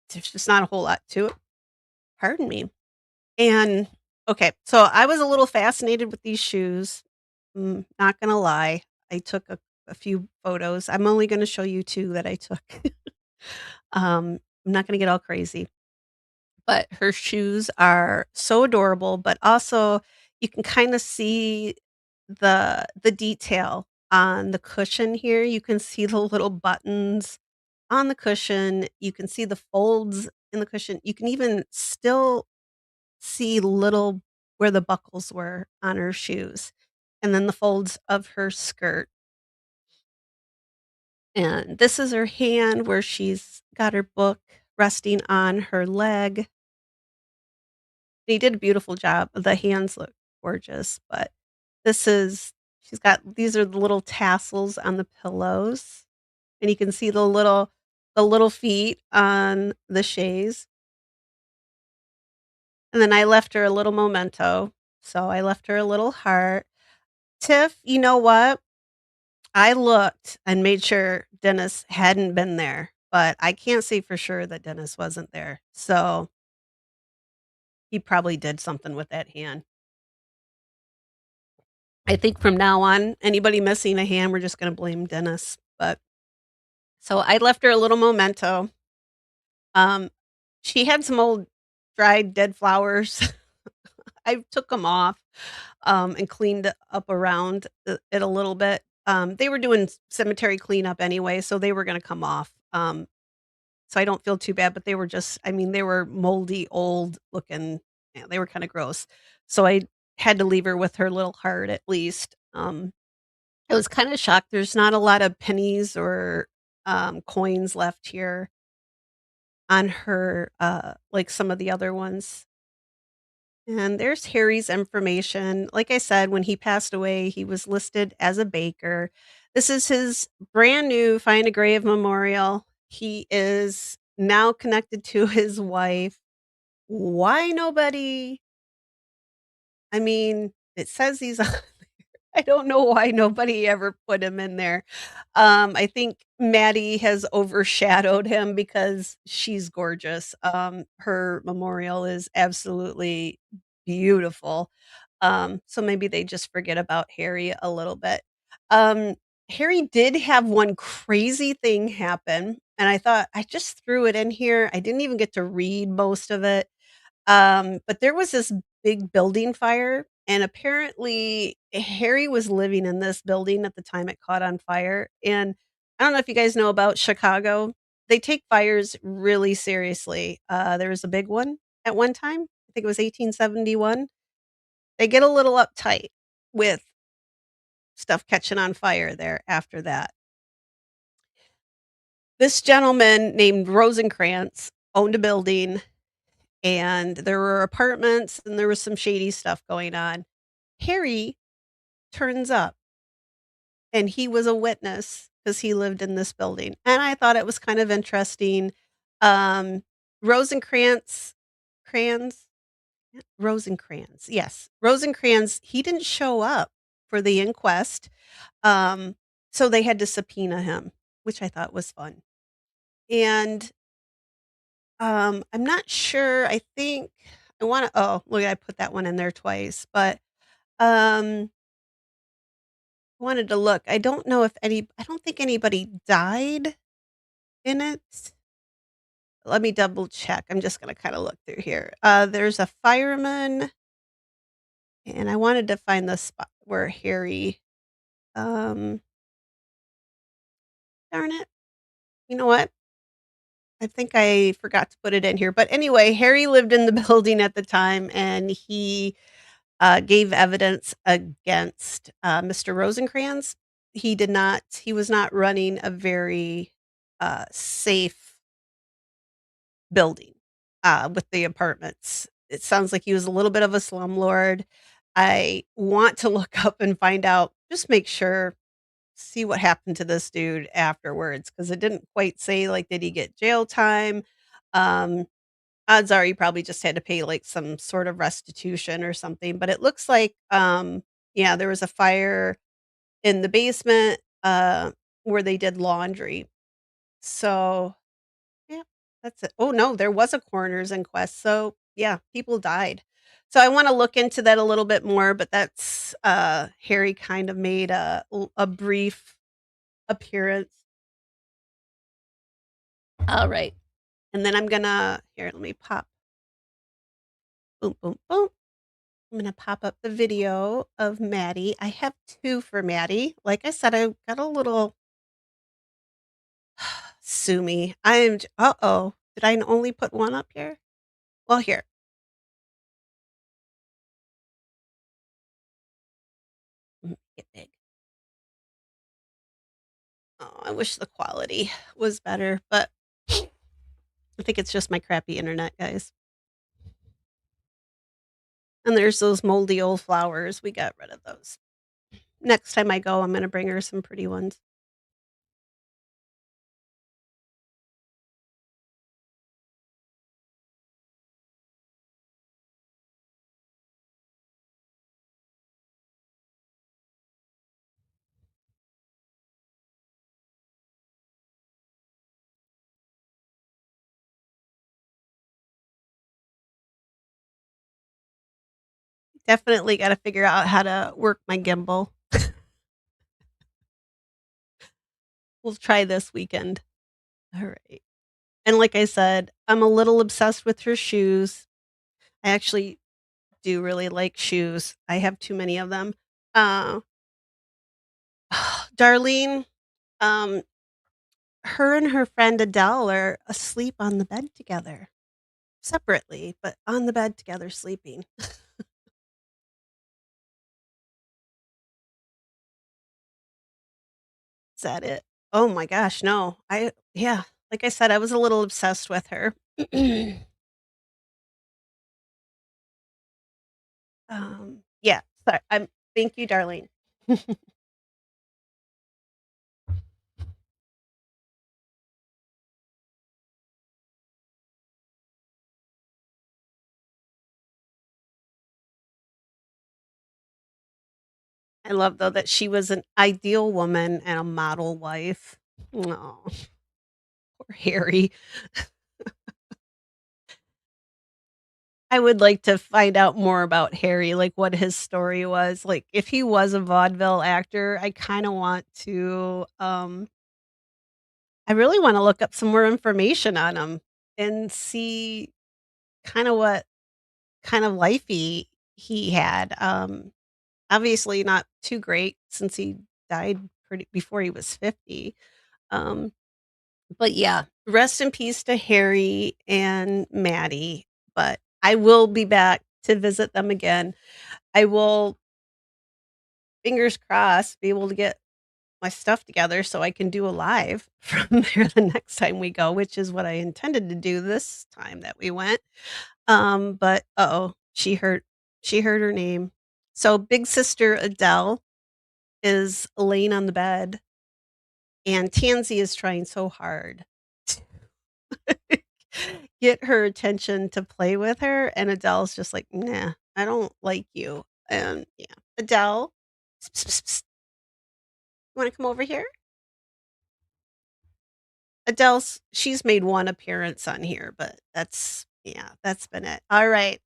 there's just not a whole lot to it. Pardon me. And okay, so I was a little fascinated with these shoes. Not gonna lie. I took a few photos. I'm only gonna show you 2 that I took. I'm not gonna get all crazy, but her shoes are so adorable, but also you can kinda see the detail on the cushion here. You can see the little buttons on the cushion. You can see the folds in the cushion. You can even still see little where the buckles were on her shoes, and then the folds of her skirt. And this is her hand where she's got her book resting on her leg. He did a beautiful job. The hands look gorgeous, but this is she's got these are the little tassels on the pillows, and you can see the little feet on the chaise. And then I left her a little memento. So I left her a little heart. Tiff, you know what? I looked and made sure Dennis hadn't been there, but I can't say for sure that Dennis wasn't there. So he probably did something with that hand. I think from now on, anybody missing a hand, we're just going to blame Dennis. But so I left her a little memento. Um, she had some old dried dead flowers. I took them off and cleaned up around it a little bit. They were doing cemetery cleanup anyway, so they were going to come off. So I don't feel too bad, but they were just I mean, they were moldy, old looking, yeah, they were kinda gross. So I had to leave her with her little heart at least. I was kinda shocked there's not a lot of pennies or, coins left here on her, like some of the other ones. And there's Harry's information. Like I said, when he passed away, he was listed as a baker. This is his brand new Find a Grave memorial. He is now connected to his wife. Why nobody I mean, it says he's I don't know why nobody ever put him in there. I think Mattie has overshadowed him because she's gorgeous. Her memorial is absolutely beautiful. So maybe they just forget about Harry a little bit. Um, Harry did have one crazy thing happen, and I thought I just threw it in here. I didn't even get to read most of it. But there was this big building fire, and apparently Harry was living in this building at the time it caught on fire. And I don't know if you guys know about Chicago. They take fires really seriously. There was a big one at one time. I think it was 1871. They get a little uptight with stuff catching on fire there after that. This gentleman named Rosencrantz owned a building, and there were apartments and there was some shady stuff going on. Harry turns up, and he was a witness because he lived in this building, and I thought it was kind of interesting. Um, Rosencrantz Crans Rosencrantz, yes, Rosencrantz, he didn't show up for the inquest, um, so they had to subpoena him, which I thought was fun. And, I'm not sure, I think I wanna oh, look, I put that one in there twice, but, um wanted to look. I don't think anybody died in it. Let me double check. I'm just gonna kinda look through here. There's a fireman, and I wanted to find the spot where Harry, um darn it. You know what? I think I forgot to put it in here, but anyway, Harry lived in the building at the time, and he, gave evidence against, Mr. Rosencrantz. He was not running a very, safe building, with the apartments. It sounds like he was a little bit of a slumlord. I want to look up and find out, just make sure, see what happened to this dude afterwards, because it didn't quite say, like, did he get jail time? Um, Odds are he probably just had to pay, like, some sort of restitution or something, but it looks like, yeah, there was a fire in the basement, where they did laundry. So, yeah, that's it. Oh, no, there was a coroner's inquest, so, yeah, people died. So I wanna look into that a little bit more, but that's, Harry kind of made a brief appearance. Alright, and then I'm gonna here, let me pop boom, boom, boom. I'm gonna pop up the video of Mattie. I have 2 for Mattie. Like I said, I got a little sue me. Uh-oh. Did I only put 1 up here? Well, here. Get big. Oh, I wish the quality was better, but I think it's just my crappy internet, guys. And there's those moldy old flowers. We got rid of those. Next time I go, I'm gonna bring her some pretty ones. Definitely gotta figure out how to work my gimbal. We'll try this weekend. Alright. And like I said, I'm a little obsessed with her shoes. I actually do really like shoes. I have too many of them. Uh, Darlene, um, her and her friend Adele are asleep on the bed together, separately, but on the bed together sleeping. Is that it? Oh my gosh, no. Yeah, like I said, I was a little obsessed with her. Yeah, thank you, Darlene. I love though that she was an ideal woman and a model wife. Oh, poor Harry. I would like to find out more about Harry, like what his story was. Like if he was a vaudeville actor, I kind of want to I really want to look up some more information on him and see kind of what kind of life he had. Obviously not too great since he died pretty before he was 50. Um but yeah, rest in peace to Harry and Maddie, but I will be back to visit them again. I will, fingers crossed, be able to get my stuff together so I can do a live from there the next time we go, which is what I intended to do this time that we went. But uh-oh, she heard her name. So big sister Adele is laying on the bed and Tansy is trying so hard get her attention to play with her, and Adele's just like, "Nah, I don't like you." And yeah, Adele, "Psst, psst, psst, you wanna come over here?" She's made 1 appearance on here, but that's yeah, that's been it. Alright,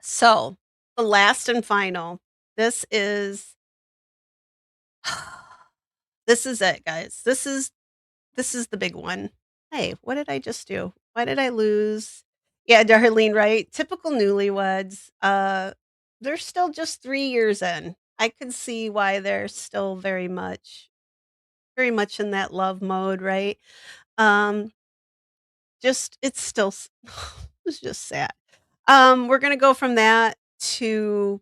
so, the last and final, this is This is it, guys. This is the big one. Hey, what did I just do? Why did I lose? Yeah, Darlene, right? Typical newlyweds. They're still just 3 years in. I could see why they're still very much in that love mode, right? Um, just it's still it's just sad. We're gonna go from that to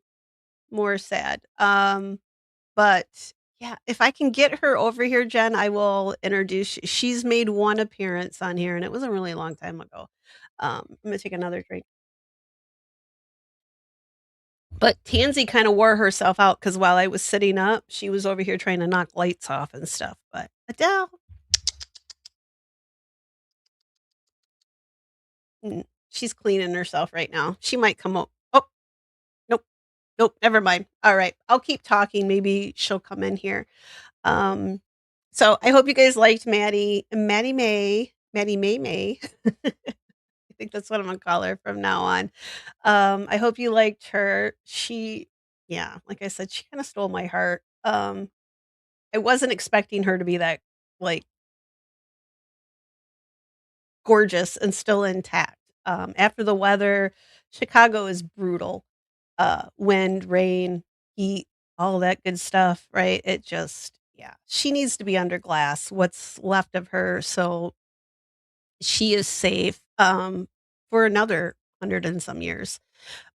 more sad. But yeah, if I can get her over here, Jen, I will introduce she's made one appearance on here, and it was a really long time ago. I'm gonna take another drink. But Tansy kinda wore herself out because while I was sitting up, she was over here trying to knock lights off and stuff, but Adele, she's cleaning herself right now. She might come up. Oh, nope, nope, never mind. Alright, I'll keep talking, maybe she'll come in here. Um, so I hope you guys liked Mattie May. I think that's what I'm gonna call her from now on. I hope you liked her. Yeah, like I said, she kinda stole my heart. I wasn't expecting her to be that, like, gorgeous and still intact. After the weather, Chicago is brutal. Wind, rain, heat, all that good stuff, right? It just yeah, she needs to be under glass, what's left of her, so she is safe, for another 100 and some years.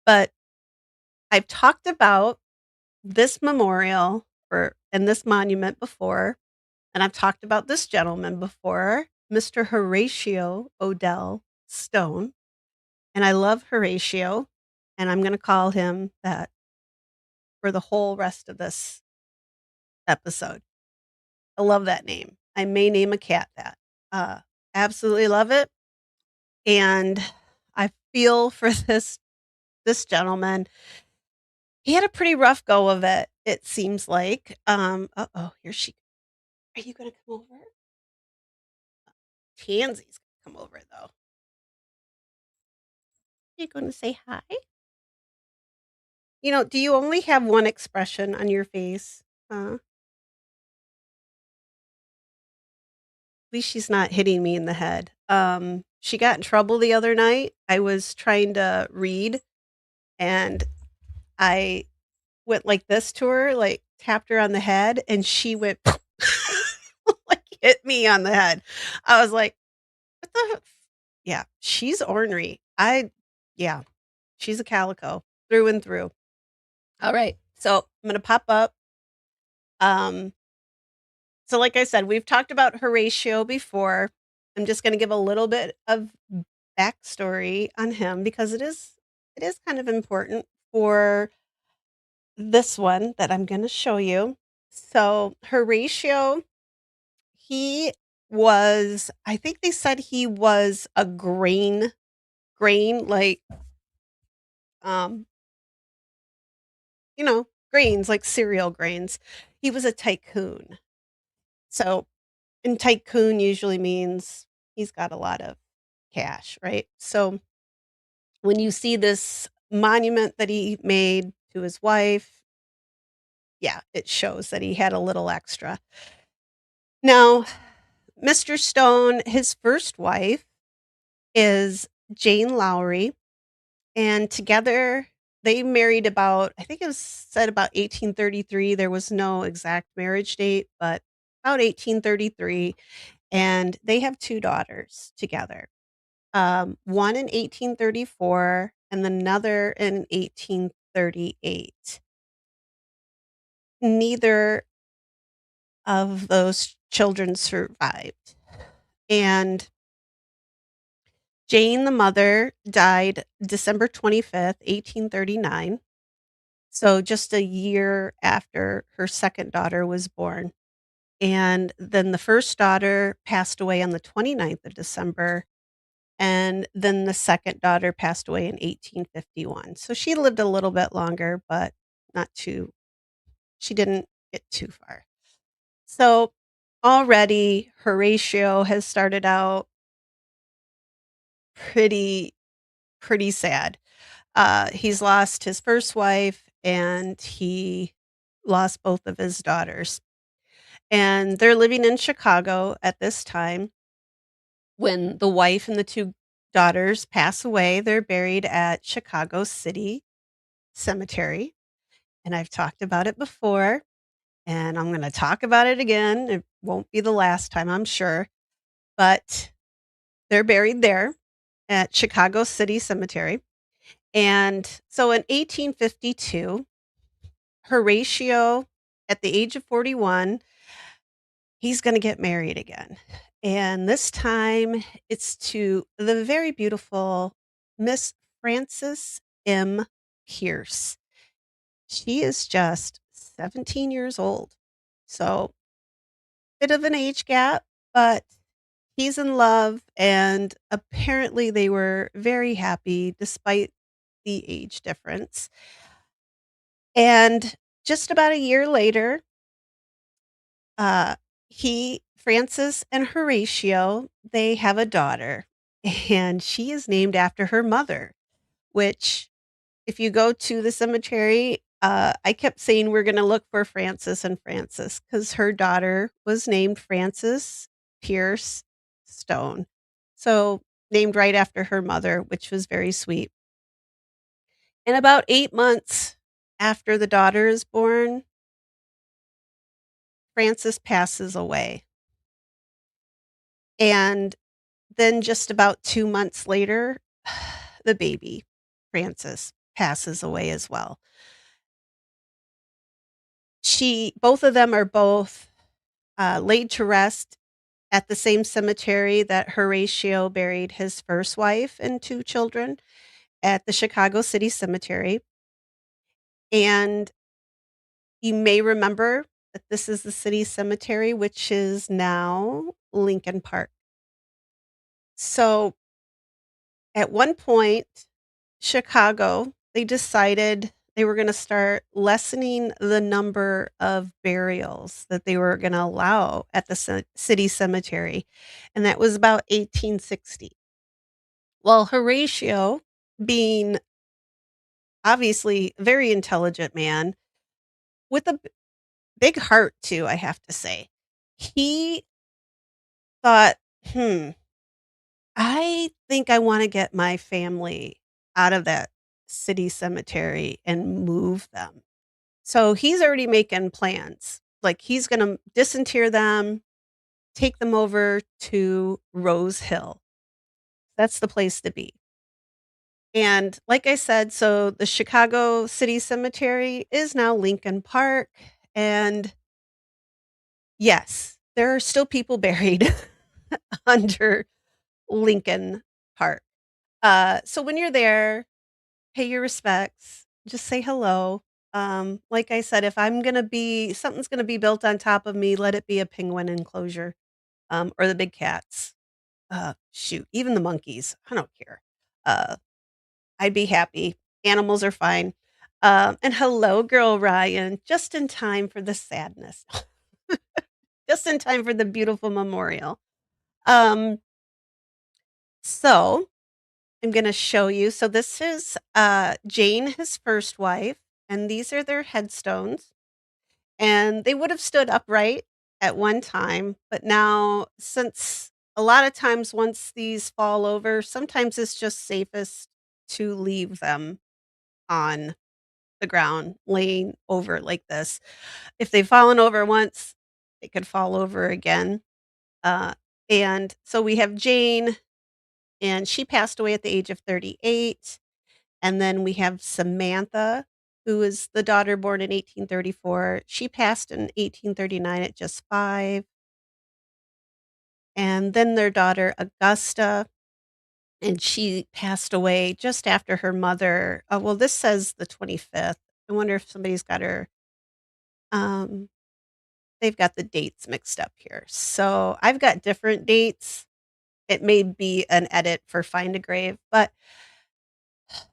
But I've talked about this memorial and this monument before, and I've talked about this gentleman before, Mr. Horatio Odell Stone, and I love Horatio, and I'm gonna call him that for the whole rest of this episode. I love that name. I may name a cat that. Uh, Absolutely love it, and I feel for this gentleman. He had a pretty rough go of it, it seems like. Uh-oh, here she are you gonna come over? Tansy's gonna come over, though. You gonna say hi? Do you only have one expression on your face? At least she's not hitting me in the head. She got in trouble the other night. I was trying to read, and I went like this to her, like, tapped her on the head, and she went like, hit me on the head. I was like, "What the" Yeah, she's ornery. Yeah, she's a calico through and through. Alright, so I'm gonna pop up. Um, so like I said, we've talked about Horatio before. I'm just gonna give a little bit of backstory on him because it is kind of important for this one that I'm gonna show you. So, Horatio, he was I think they said he was a grain, like, um, grains, like cereal grains. He was a tycoon. So and tycoon usually means he's got a lot of cash, right? So, when you see this monument that he made to his wife, yeah, it shows that he had a little extra. Now, Mr. Stone, his first wife is Jane Lowry, and together they married about, I think it was said about 1833. There was no exact marriage date, but about 1833. And they have 2 daughters together. One in 1834 and another in 1838. Neither of those children survived. And Jane, the mother, died December 25th, 1839. So just a year after her second daughter was born. And then the first daughter passed away on the 29th of December. And then the second daughter passed away in 1851. So she lived a little bit longer, but not too, she didn't get too far. So already Horatio has started out pretty, pretty sad. He's lost his first wife and he lost both of his daughters. and they're living in Chicago at this time. When the wife and the 2 daughters pass away, they're buried at Chicago City Cemetery, and I've talked about it before, and I'm gonna talk about it again. It won't be the last time, I'm sure, but they're buried there at Chicago City Cemetery, and so in 1852, Horatio, at the age of 41, he's gonna get married again, and this time it's to the very beautiful Miss Frances M. Pearce. She is just 17 years old, so bit of an age gap, but he's in love, and apparently they were very happy despite the age difference, and just about a year later, Uh, he Francis and Horatio, they have a daughter, and she is named after her mother, which if you go to the cemetery, I kept saying we're gonna look for Francis and Francis because her daughter was named Frances Pierce Stone. So, named right after her mother, which was very sweet. And about 8 months after the daughter is born, Frances passes away, and then just about 2 months later, the baby, Frances, passes away as well. She Both of them are both, laid to rest at the same cemetery that Horatio buried his first wife and 2 children, at the Chicago City Cemetery, and you may remember that this is the city cemetery, which is now Lincoln Park. So, at one point, Chicago, they decided they were gonna start lessening the number of burials that they were gonna allow at the city cemetery, and that was about 1860. Well, Horatio, being obviously a very intelligent man with a big heart too, I have to say, he thought, "Hmm, I think I wanna get my family out of that city cemetery and move them." So he's already making plans. Like, he's gonna disinter them, take them over to Rosehill. That's the place to be. And like I said, so the Chicago City Cemetery is now Lincoln Park, and yes, there are still people buried under Lincoln Park. So when you're there, pay your respects, just say hello. Like I said, if I'm gonna be something's gonna be built on top of me, let it be a penguin enclosure, or the big cats. Shoot, even the monkeys, I don't care. Uh, I'd be happy. Animals are fine. And hello, girl Ryan, just in time for the sadness, just in time for the beautiful memorial. Um, so I'm gonna show you. So this is Jane, his first wife, and these are their headstones. And they would have stood upright at one time, but now since a lot of times once these fall over, sometimes it's just safest to leave them on the ground, laying over like this. If they've fallen over once, they could fall over again. Uh, and so we have Jane, and she passed away at the age of 38. And then we have Samantha, who is the daughter born in 1834. She passed in 1839 at just 5. And then their daughter, Augusta, and she passed away just after her mother. Well, this says the 25th. I wonder if somebody's got her, um, they've got the dates mixed up here. So I've got different dates. It may be an edit for Find a Grave, but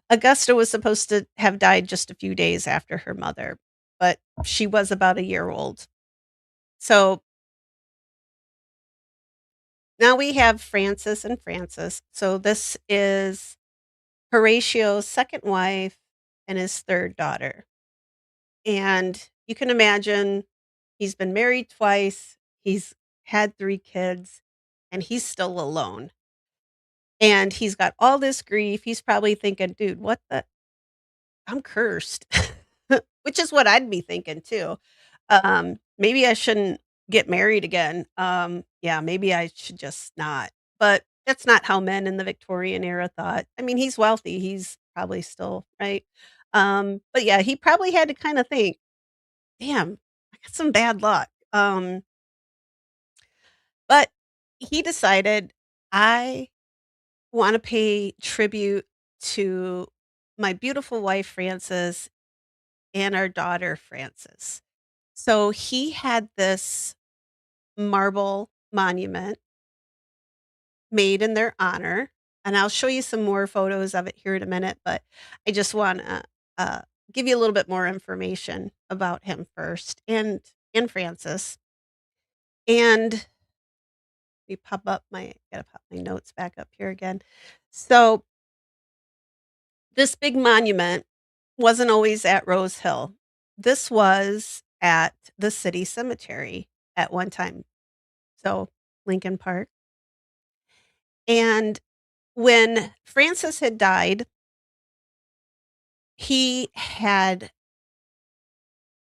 Augusta was supposed to have died just a few days after her mother, but she was about a year old. So now we have Francis and Francis. So this is Horatio's second wife and his third daughter. And you can imagine, He's been married twice, he's had 3 kids, and he's still alone. And he's got all this grief, he's probably thinking, "Dude, what the I'm cursed." Which is what I'd be thinking too. Maybe I shouldn't get married again. Yeah, maybe I should just not. But that's not how men in the Victorian era thought. I mean, he's wealthy, he's probably still, right? But yeah, he probably had to kinda think, "Damn, I got some bad luck." But he decided, "I wanna pay tribute to my beautiful wife, Frances, and our daughter, Frances." So he had this marble monument made in their honor, and I'll show you some more photos of it here in a minute, but I just wanna, give you a little bit more information about him first and Frances. And we pop up my gotta pop my notes back up here again. So, this big monument wasn't always at Rose Hill. This was at the city cemetery at one time, so Lincoln Park. And when Francis had died, he had,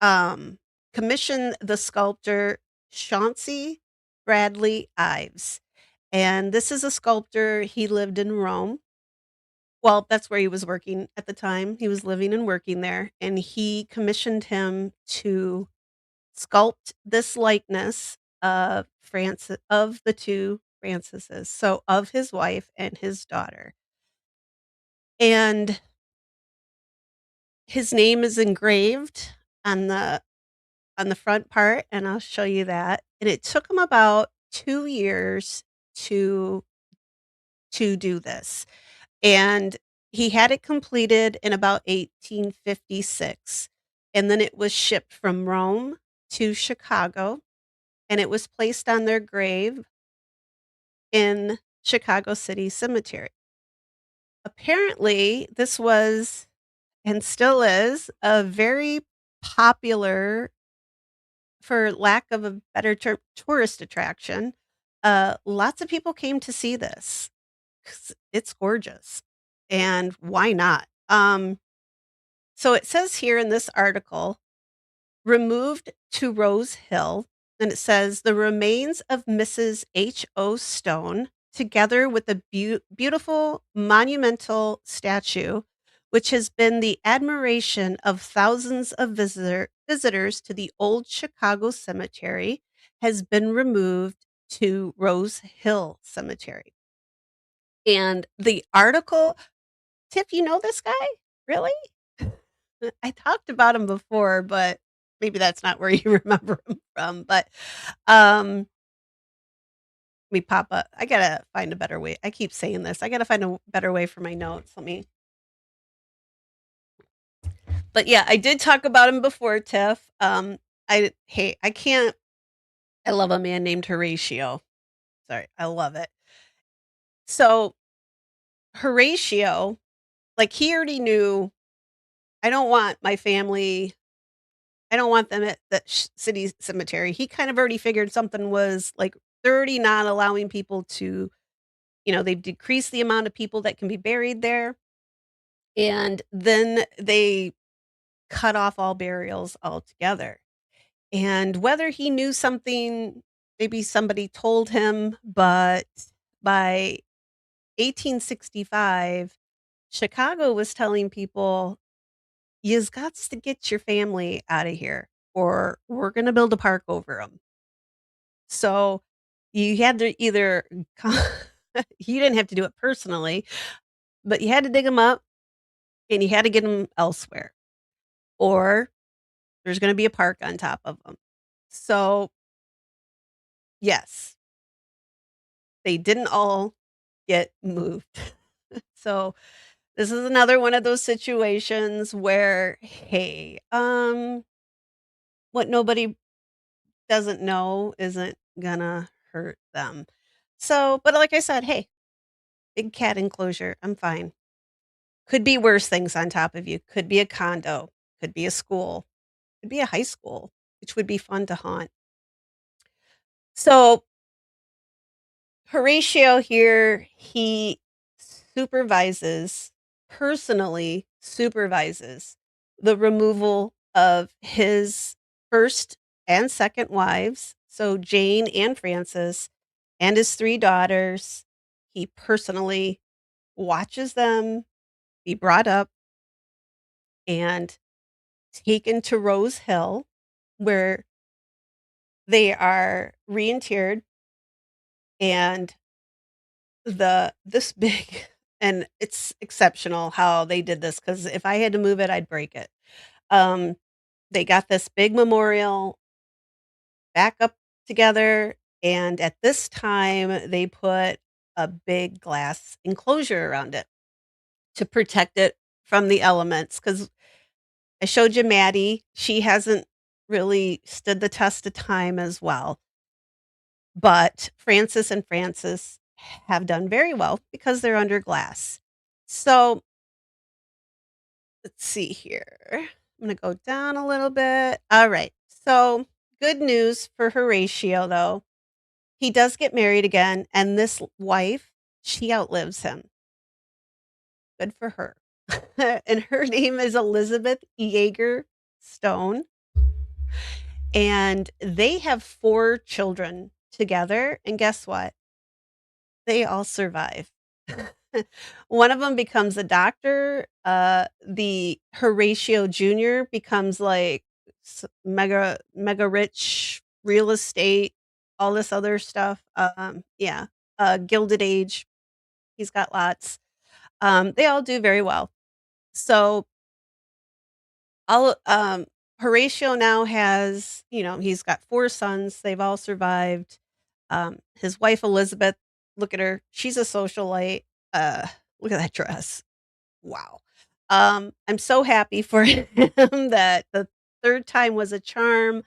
um, commissioned the sculptor Chauncey Bradley Ives, and this is a sculptor, he lived in Rome. Well, that's where he was working at the time, he was living and working there, and he commissioned him to sculpt this likeness of Franci of the 2 Francises, so of his wife and his daughter. And his name is engraved on the front part, and I'll show you that, and it took him about 2 years to do this, and he had it completed in about 1856, and then it was shipped from Rome to Chicago, and it was placed on their grave in Chicago City Cemetery. Apparently, this was, and still is, a very popular, for lack of a better term, tourist attraction. Lots of people came to see this 'cause it's gorgeous, and why not? So it says here in this article, removed to Rose Hill, and it says the remains of Mrs. H.O. Stone, together with a beautiful monumental statue, which has been the admiration of thousands of visitors to the old Chicago cemetery, has been removed to Rose Hill Cemetery. And the article, Tiff, you know this guy? Really? I talked about him before, but maybe that's not where you remember him from, but, um, let me pop up I gotta find a better way. I keep saying this. I gotta find a better way for my notes. Let me But yeah, I did talk about him before, Tiff. I can't I love a man named Horatio. Sorry, I love it. So, Horatio, like, he already knew, I don't want my family I don't want them at the city cemetery. He kind of already figured something was, like, they're already not allowing people to, they've decreased the amount of people that can be buried there, and then they cut off all burials altogether. And whether he knew something, maybe somebody told him, but by 1865, Chicago was telling people, "Yous gots to get your family out of here, or we're gonna build a park over them." So, you had to either you didn't have to do it personally, but you had to dig them up, and you had to get them elsewhere, or there's gonna be a park on top of them. So, yes, they didn't all get moved. So, this is another one of those situations where, hey, what nobody doesn't know isn't gonna hurt them. So, but like I said, hey, big cat enclosure, I'm fine. Could be worse things on top of you. Could be a condo, could be a school, could be a high school. which would be fun to haunt. So Horatio here, he supervises, personally supervises the removal of his first and second wives, so Jane and Frances, and his 3 daughters. He personally watches them be brought up and taken to Rose Hill, where they are reinterred, and the this big and it's exceptional how they did this, because if I had to move it, I'd break it. Um, they got this big memorial back up together, and at this time, they put a big glass enclosure around it to protect it from the elements. Because I showed you Mattie, she hasn't really stood the test of time as well, but Frances and Frances have done very well because they're under glass. So let's see here. I'm gonna go down a little bit. All right. So good news for Horatio, though. He does get married again, and this wife, she outlives him. Good for her. And her name is Elizabeth Yeager Stone, and they have 4 children together. And guess what? They all survive. One of them becomes a doctor, the Horatio Jr. becomes, like, mega rich, real estate, all this other stuff, yeah, Gilded Age, he's got lots. They all do very well. So, all Horatio now has, he's got 4 sons, they've all survived. His wife, Elizabeth, look at her, she's a socialite, look at that dress. Wow. I'm so happy for him that the 3rd time was a charm.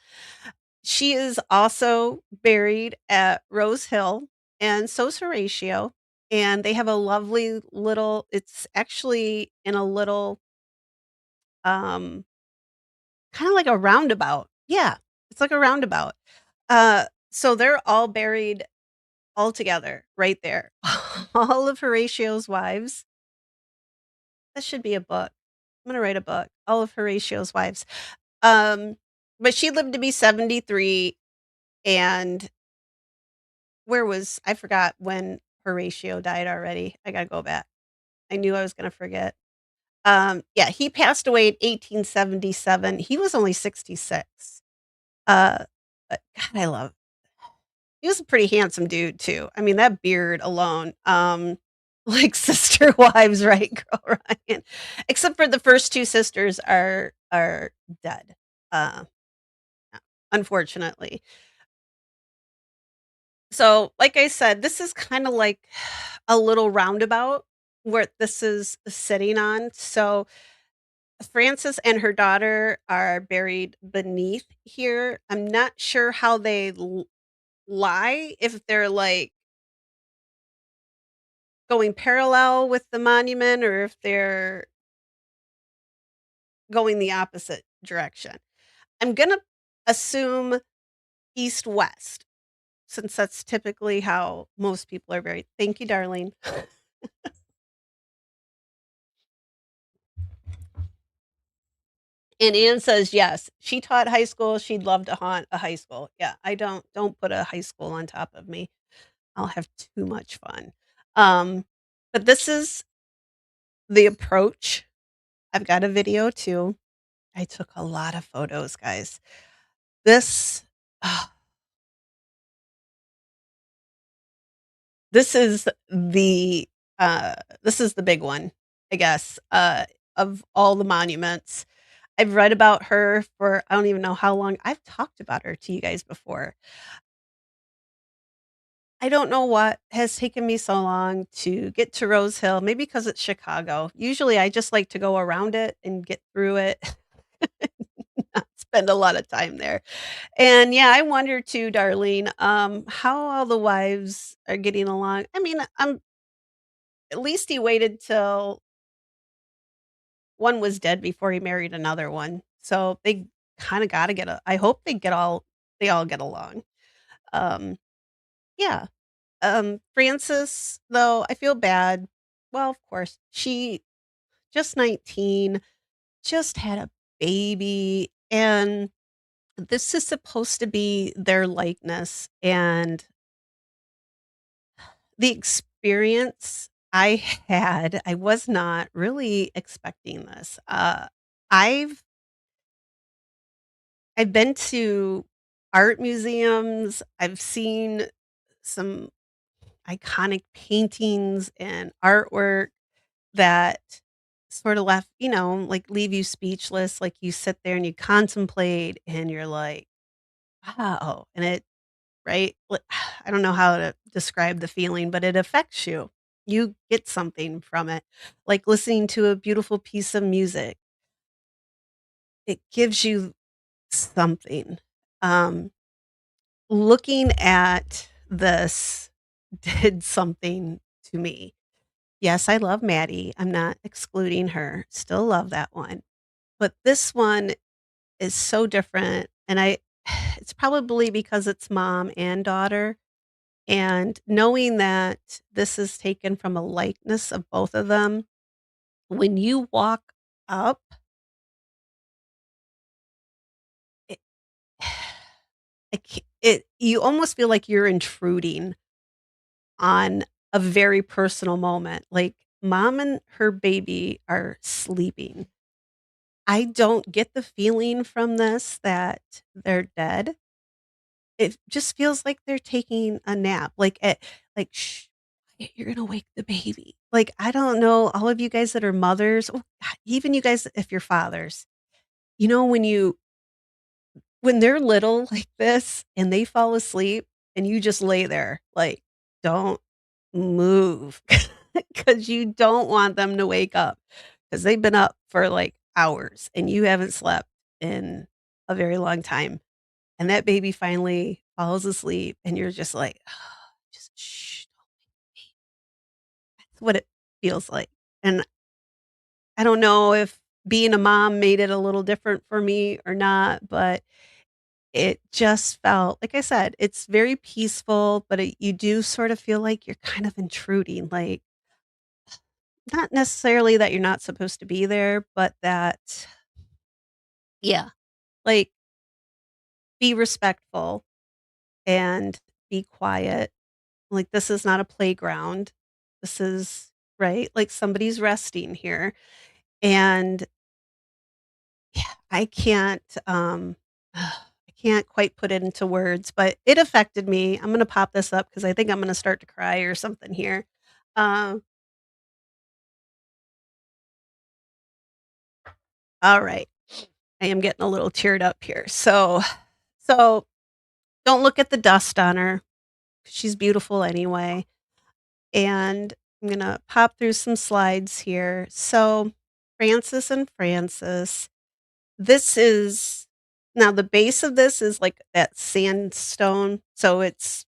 She is also buried at Rose Hill, and so's Horatio, and they have a lovely little, it's actually in a little, um, kinda like a roundabout. Yeah, it's like a roundabout. So they're all buried all together right there. All of Horatio's wives. That should be a book. I'm gonna write a book, all of Horatio's wives. Um, but she lived to be 73, and I forgot when Horatio died already. I gotta go back. I knew I was gonna forget. Yeah, he passed away in 1877. He was only 66. But God, he was a pretty handsome dude too. I mean, that beard alone, like sister wives, right, Girl Ryan? Except for the first 2 sisters are dead, uh, unfortunately. So, like I said, this is kinda like a little roundabout where this is sitting on. So, Frances and her daughter are buried beneath here. I'm not sure how they lie, if they're, like, going parallel with the monument or if they're going the opposite direction. I'm gonna assume east-west, since that's typically how most people are buried. Thank you, darling. And Ann says, "Yes, she taught high school, she'd love to haunt a high school." Yeah, I don't put a high school on top of me. I'll have too much fun. Um, but this is the approach. I've got a video too. I took a lot of photos, guys. This ah, this is the, this is the big one, I guess, of all the monuments. I've read about her for I don't even know how long. I've talked about her to you guys before. I don't know what has taken me so long to get to Rose Hill, maybe because it's Chicago. Usually, I just like to go around it and get through it, not spend a lot of time there. And, yeah, I wonder too, Darlene, how all the wives are getting along. I mean, at least he waited till one was dead before he married another one, so they kinda gotta get a I hope they all get along. Um, yeah. Frances, though, I feel bad. Well, of course, she just 19, just had a baby, and this is supposed to be their likeness, and the experience I had, I was not really expecting this. I've I've been to art museums, I've seen some iconic paintings and artwork that sort of left, like, leave you speechless, like, you sit there and you contemplate and you're like, "Wow," and it right? I don't know how to describe the feeling, but it affects you. You get something from it, like listening to a beautiful piece of music. It gives you something. Um, Looking at this did something to me. Yes, I love Mattie. I'm not excluding her. Still love that one. But this one is so different, and I it's probably because it's mom and daughter, and knowing that this is taken from a likeness of both of them, when you walk up, it it you almost feel like you're intruding on a very personal moment, like, mom and her baby are sleeping. I don't get the feeling from this that they're dead. It just feels like they're taking a nap, like, "Shh, you're gonna wake the baby." Like, I don't know, all of you guys that are mothers, oh, God, even you guys if you're fathers, when they're little like this and they fall asleep and you just lay there, like, don't move, because you don't want them to wake up because 'cause they've been up for, like, hours and you haven't slept in a very long time. And that baby finally falls asleep, and you're just like, "Just shh." That's what it feels like. And I don't know if being a mom made it a little different for me or not, but it just felt like I said, it's very peaceful, but you do sort of feel like you're kind of intruding, like, not necessarily that you're not supposed to be there, but that yeah, like, be respectful and be quiet. Like, this is not a playground. This is right? Like, somebody's resting here, and yeah, I can't quite put it into words, but it affected me. I'm gonna pop this up because I think I'm gonna start to cry or something here. Um, alright. I am getting a little teared up here. So, don't look at the dust on her. She's beautiful anyway, and I'm gonna pop through some slides here. So, Francis and Francis. This is now the base of this is like that sandstone, so it's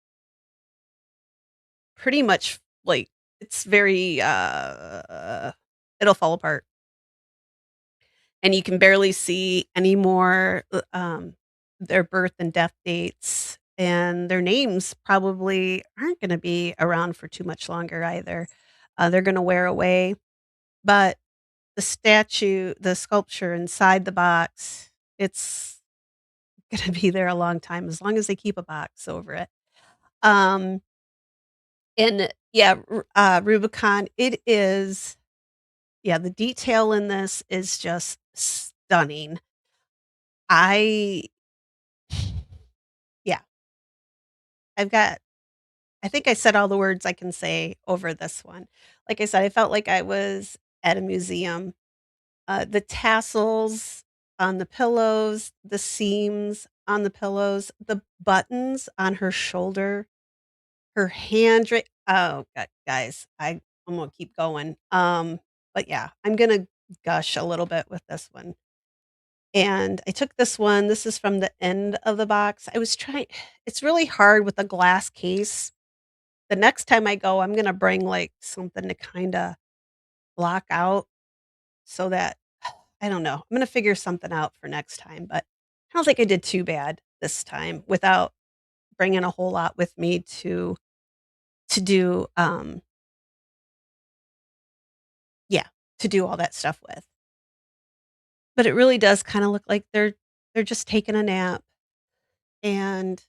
pretty much like it's very, it'll fall apart, and you can barely see any more, their birth and death dates, and their names probably aren't gonna be around for too much longer either. They're gonna wear away, but the sculpture inside the box, it's gonna be there a long time as long as they keep a box over it. Um, and yeah, Rubicon, it is yeah, the detail in this is just stunning. I yeah, I've got I think I said all the words I can say over this one. Like I said, I felt like I was at a museum. The tassels on the pillows, the seams on the pillows, the buttons on her shoulder. Her handwri oh, god guys, I'm gonna keep going, but yeah, I'm gonna gush a little bit with this one, and I took this is from the end of the box. I was trying it's really hard with a glass case. The next time I go, I'm gonna bring, like, something to kinda block out so that I don't know, I'm gonna figure something out for next time, but don't think I did too bad this time without bringing a whole lot with me to do, yeah, to do all that stuff with. But it really does kinda look like they're just taking a nap, and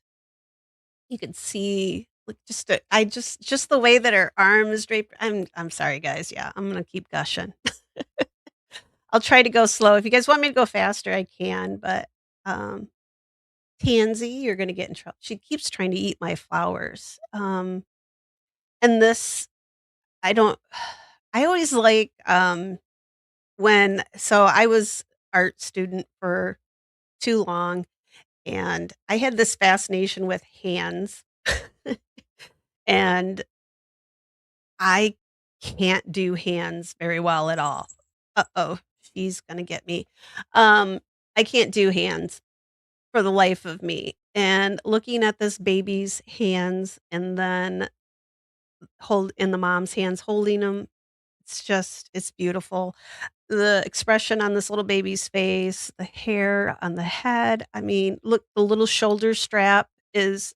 you can see, like, just the I just the way that her arm is draped. I'm sorry, guys, yeah, I'm gonna keep gushing. I'll try to go slow. If you guys want me to go faster, I can, but, um, Tansy, you're gonna get in trouble. She keeps trying to eat my flowers, and this I don't I always like, when so I was art student for too long, and I had this fascination with hands, and I can't do hands very well at all. Uh-oh, she's gonna get me. Um, I can't do hands for the life of me, and looking at this baby's hands and then hold in the mom's hands holding them, it's beautiful. The expression on this little baby's face, the hair on the head, I mean, look, the little shoulder strap is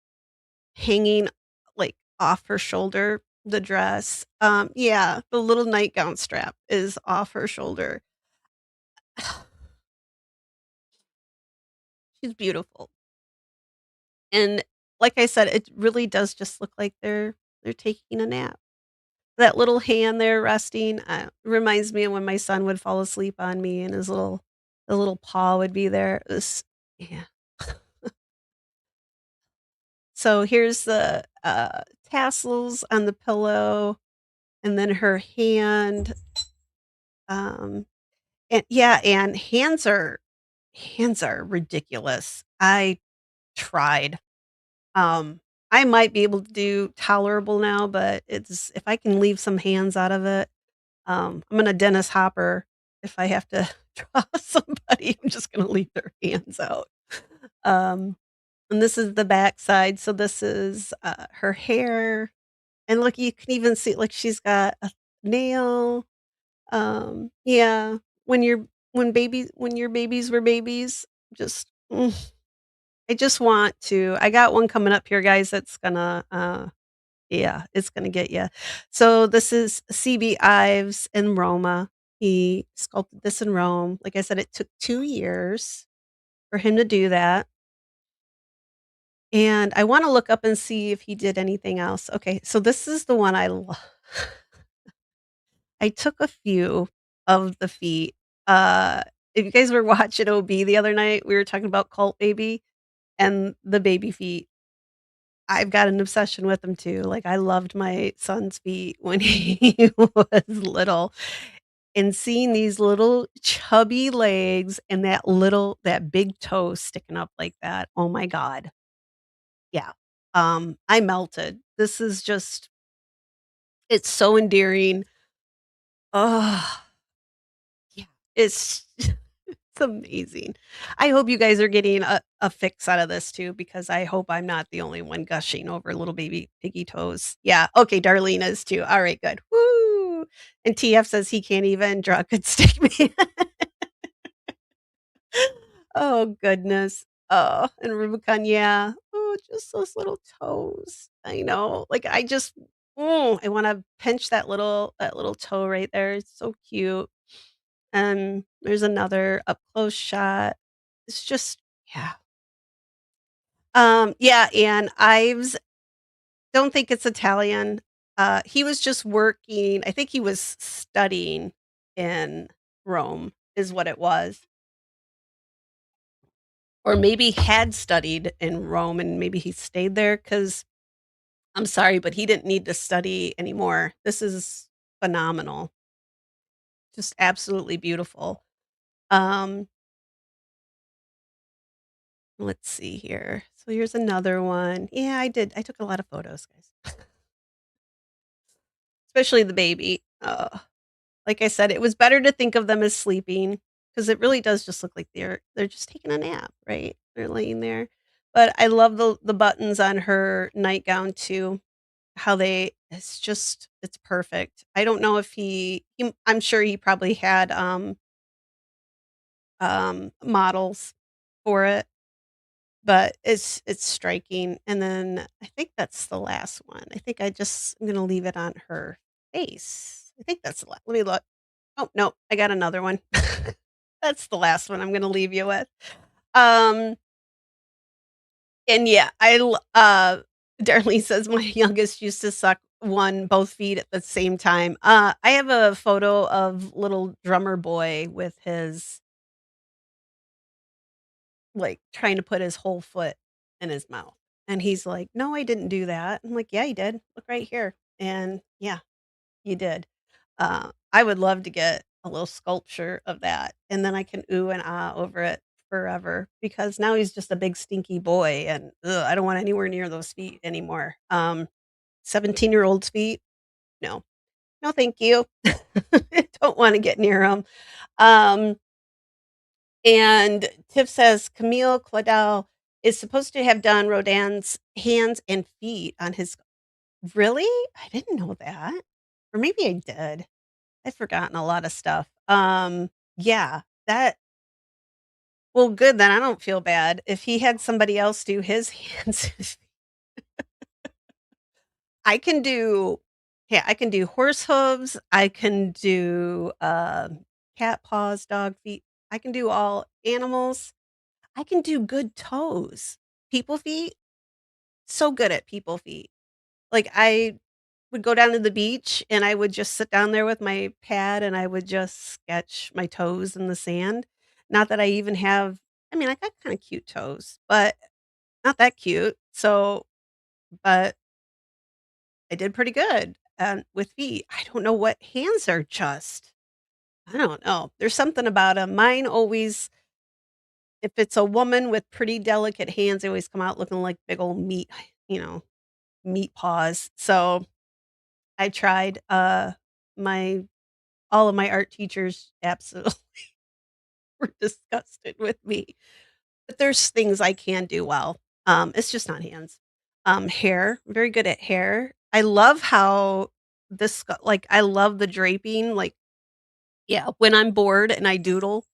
hanging, like, off her shoulder, the dress. Yeah, the little nightgown strap is off her shoulder. She's beautiful, and like I said, it really does just look like they're taking a nap. That little hand there resting, reminds me of when my son would fall asleep on me and his little the little paw would be there. It was yeah. So here's the, tassels on the pillow, and then her hand, um and yeah, and hands are ridiculous. I tried. Um, I might be able to do tolerable now, but it's if I can leave some hands out of it, I'm gonna Dennis Hopper if I have to draw somebody, I'm just gonna leave their hands out. Um, and this is the backside, so this is, her hair, and look, you can even see, like, she's got a nail. Yeah, when your babies were babies, just, I just want to I got one coming up here, guys, that's gonna, yeah, it's gonna get you. So this is CB Ives in Roma. He sculpted this in Rome. Like I said, it took 2 years for him to do that, and I wanna look up and see if he did anything else. Okay, so this is the one I took a few of the feet. Uh, if you guys were watching OB the other night, we were talking about Cult Baby and the baby feet. I've got an obsession with them too. Like, I loved my son's feet when he was little, and seeing these little chubby legs and that big toe sticking up like that, oh my god. Yeah. I melted. This is just it's so endearing. Oh, yeah. It's it's amazing. I hope you guys are getting a fix out of this too, because I hope I'm not the only one gushing over little baby piggy toes. Yeah, okay, Darlene is too. All right, good. Woo! And TF says he can't even draw a good stick man. Oh, goodness. Oh, and Rubicon, yeah. Oh, just those little toes. I know. Like, I wanna pinch that little toe right there. It's so cute. And there's another up close shot. It's just yeah. Yeah, and Ives don't think it's Italian. He was just working I think he was studying in Rome is what it was. Or maybe had studied in Rome and maybe he stayed there. Because 'cause I'm sorry, but he didn't need to study anymore. This is phenomenal. Just absolutely beautiful. Um, let's see here. So here's another one. Yeah, I took a lot of photos, guys, especially the baby. Like I said, it was better to think of them as sleeping because it really does just look like they're just taking a nap, right? They're laying there. But I love the buttons on her nightgown too. How they it's perfect. I don't know if I'm sure he probably had, models for it. but it's striking, and then I think that's the last one. I'm gonna leave it on her face. I think that's the la let me look. Oh, no, I got another one. That's the last one I'm gonna leave you with. Um, and yeah, Darlene says my youngest used to suck both feet at the same time. I have a photo of little drummer boy with his like, trying to put his whole foot in his mouth, and he's like, "No, I didn't do that." I'm like, "Yeah, you did. Look right here." And yeah, you did. I would love to get a little sculpture of that, and then I can ooh and ah over it forever because now he's just a big stinky boy, and ugh, I don't want anywhere near those feet anymore. 17-year-old's feet? No. No, thank you. I don't wanna get near 'em. Um And Tiff says Camille Claudel is supposed to have done Rodin's hands and feet on his. Really? I didn't know that. Or maybe I did. I've forgotten a lot of stuff. Yeah, that well, good, then I don't feel bad. If he had somebody else do his hands, I can do yeah, I can do horse hooves, I can do, cat paws, dog feet, I can do all animals. I can do good toes. People feet, so good at people feet. Like, I would go down to the beach, and I would just sit down there with my pad, and I would just sketch my toes in the sand. Not that I even have I mean, I got kinda cute toes, but not that cute. So but I did pretty good, with feet. I don't know what hands are just. I don't know. There's something about 'em. Mine always if it's a woman with pretty delicate hands, they always come out looking like big old meat, you know, meat paws. So, I tried, my all of my art teachers absolutely were disgusted with me, but there's things I can do well. It's just not hands. Hair, very good at hair. I love how like, I love the draping, like yeah, when I'm bored and I doodle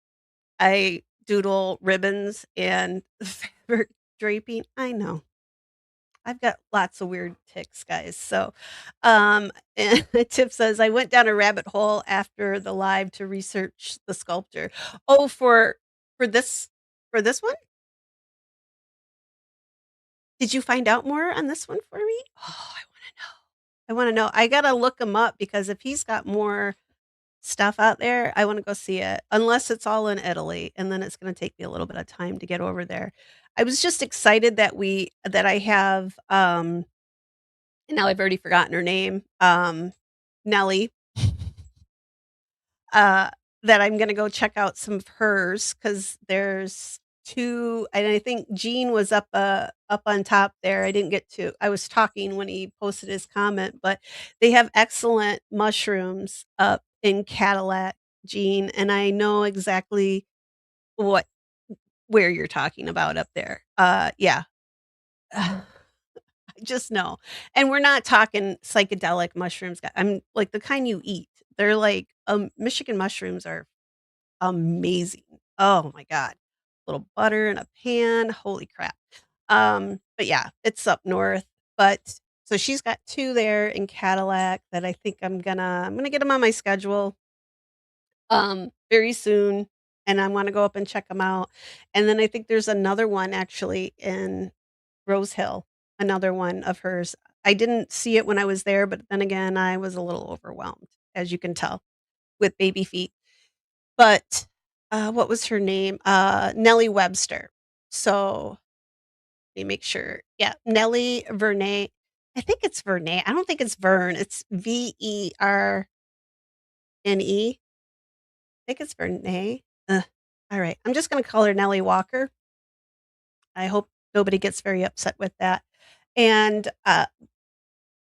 ribbons and fabric draping. I know. I've got lots of weird ticks, guys. So, and Tip says, I went down a rabbit hole after the live to research the sculptor. Oh, for this for this one? Did you find out more on this one for me? Oh, I wanna know. I wanna know. I gotta look him up because if he's got more stuff out there, I wanna go see it, unless it's all in Italy, and then it's gonna take me a little bit of time to get over there. I was just excited that I have, and now I've already forgotten her name, Nellie, uh, that I'm gonna go check out some of hers because there's 2 and I think Gene was up on top there. I was talking when he posted his comment, but they have excellent mushrooms up in Cadillac, Gene, and I know exactly what where you're talking about up there. Yeah. I just know. And we're not talking psychedelic mushrooms, I'm like the kind you eat. They're like, Michigan mushrooms are amazing. Oh my god. Little butter in a pan, holy crap. But yeah, it's up north, but so she's got 2 there in Cadillac that I think I'm gonna get them on my schedule, very soon, and I wanna go up and check them out. And then I think there's another one actually in Rosehill, another one of hers. I didn't see it when I was there, but then again, I was a little overwhelmed, as you can tell, with baby feet. But, what was her name? Nellie Webster. So, let me make sure. Yeah, Nellie Verne. I think it's Verne. I don't think it's Verne. It's Verne. I think it's Verne. Alright, I'm just gonna call her Nellie Walker. I hope nobody gets very upset with that. And,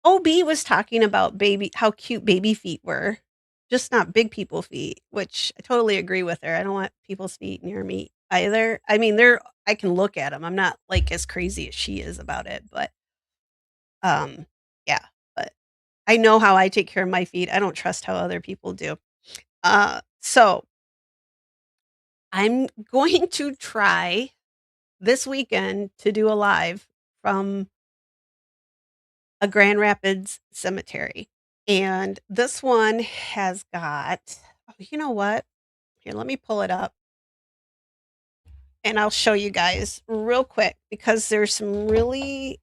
OB was talking about baby how cute baby feet were, just not big people feet, which I totally agree with her. I don't want people's feet near me either. I mean, I can look at them. I'm not, like, as crazy as she is about it, but, um, yeah, but I know how I take care of my feet. I don't trust how other people do. So I'm going to try this weekend to do a live from a Grand Rapids cemetery. And this one has got oh, you know what? Here, let me pull it up and I'll show you guys real quick because there's some really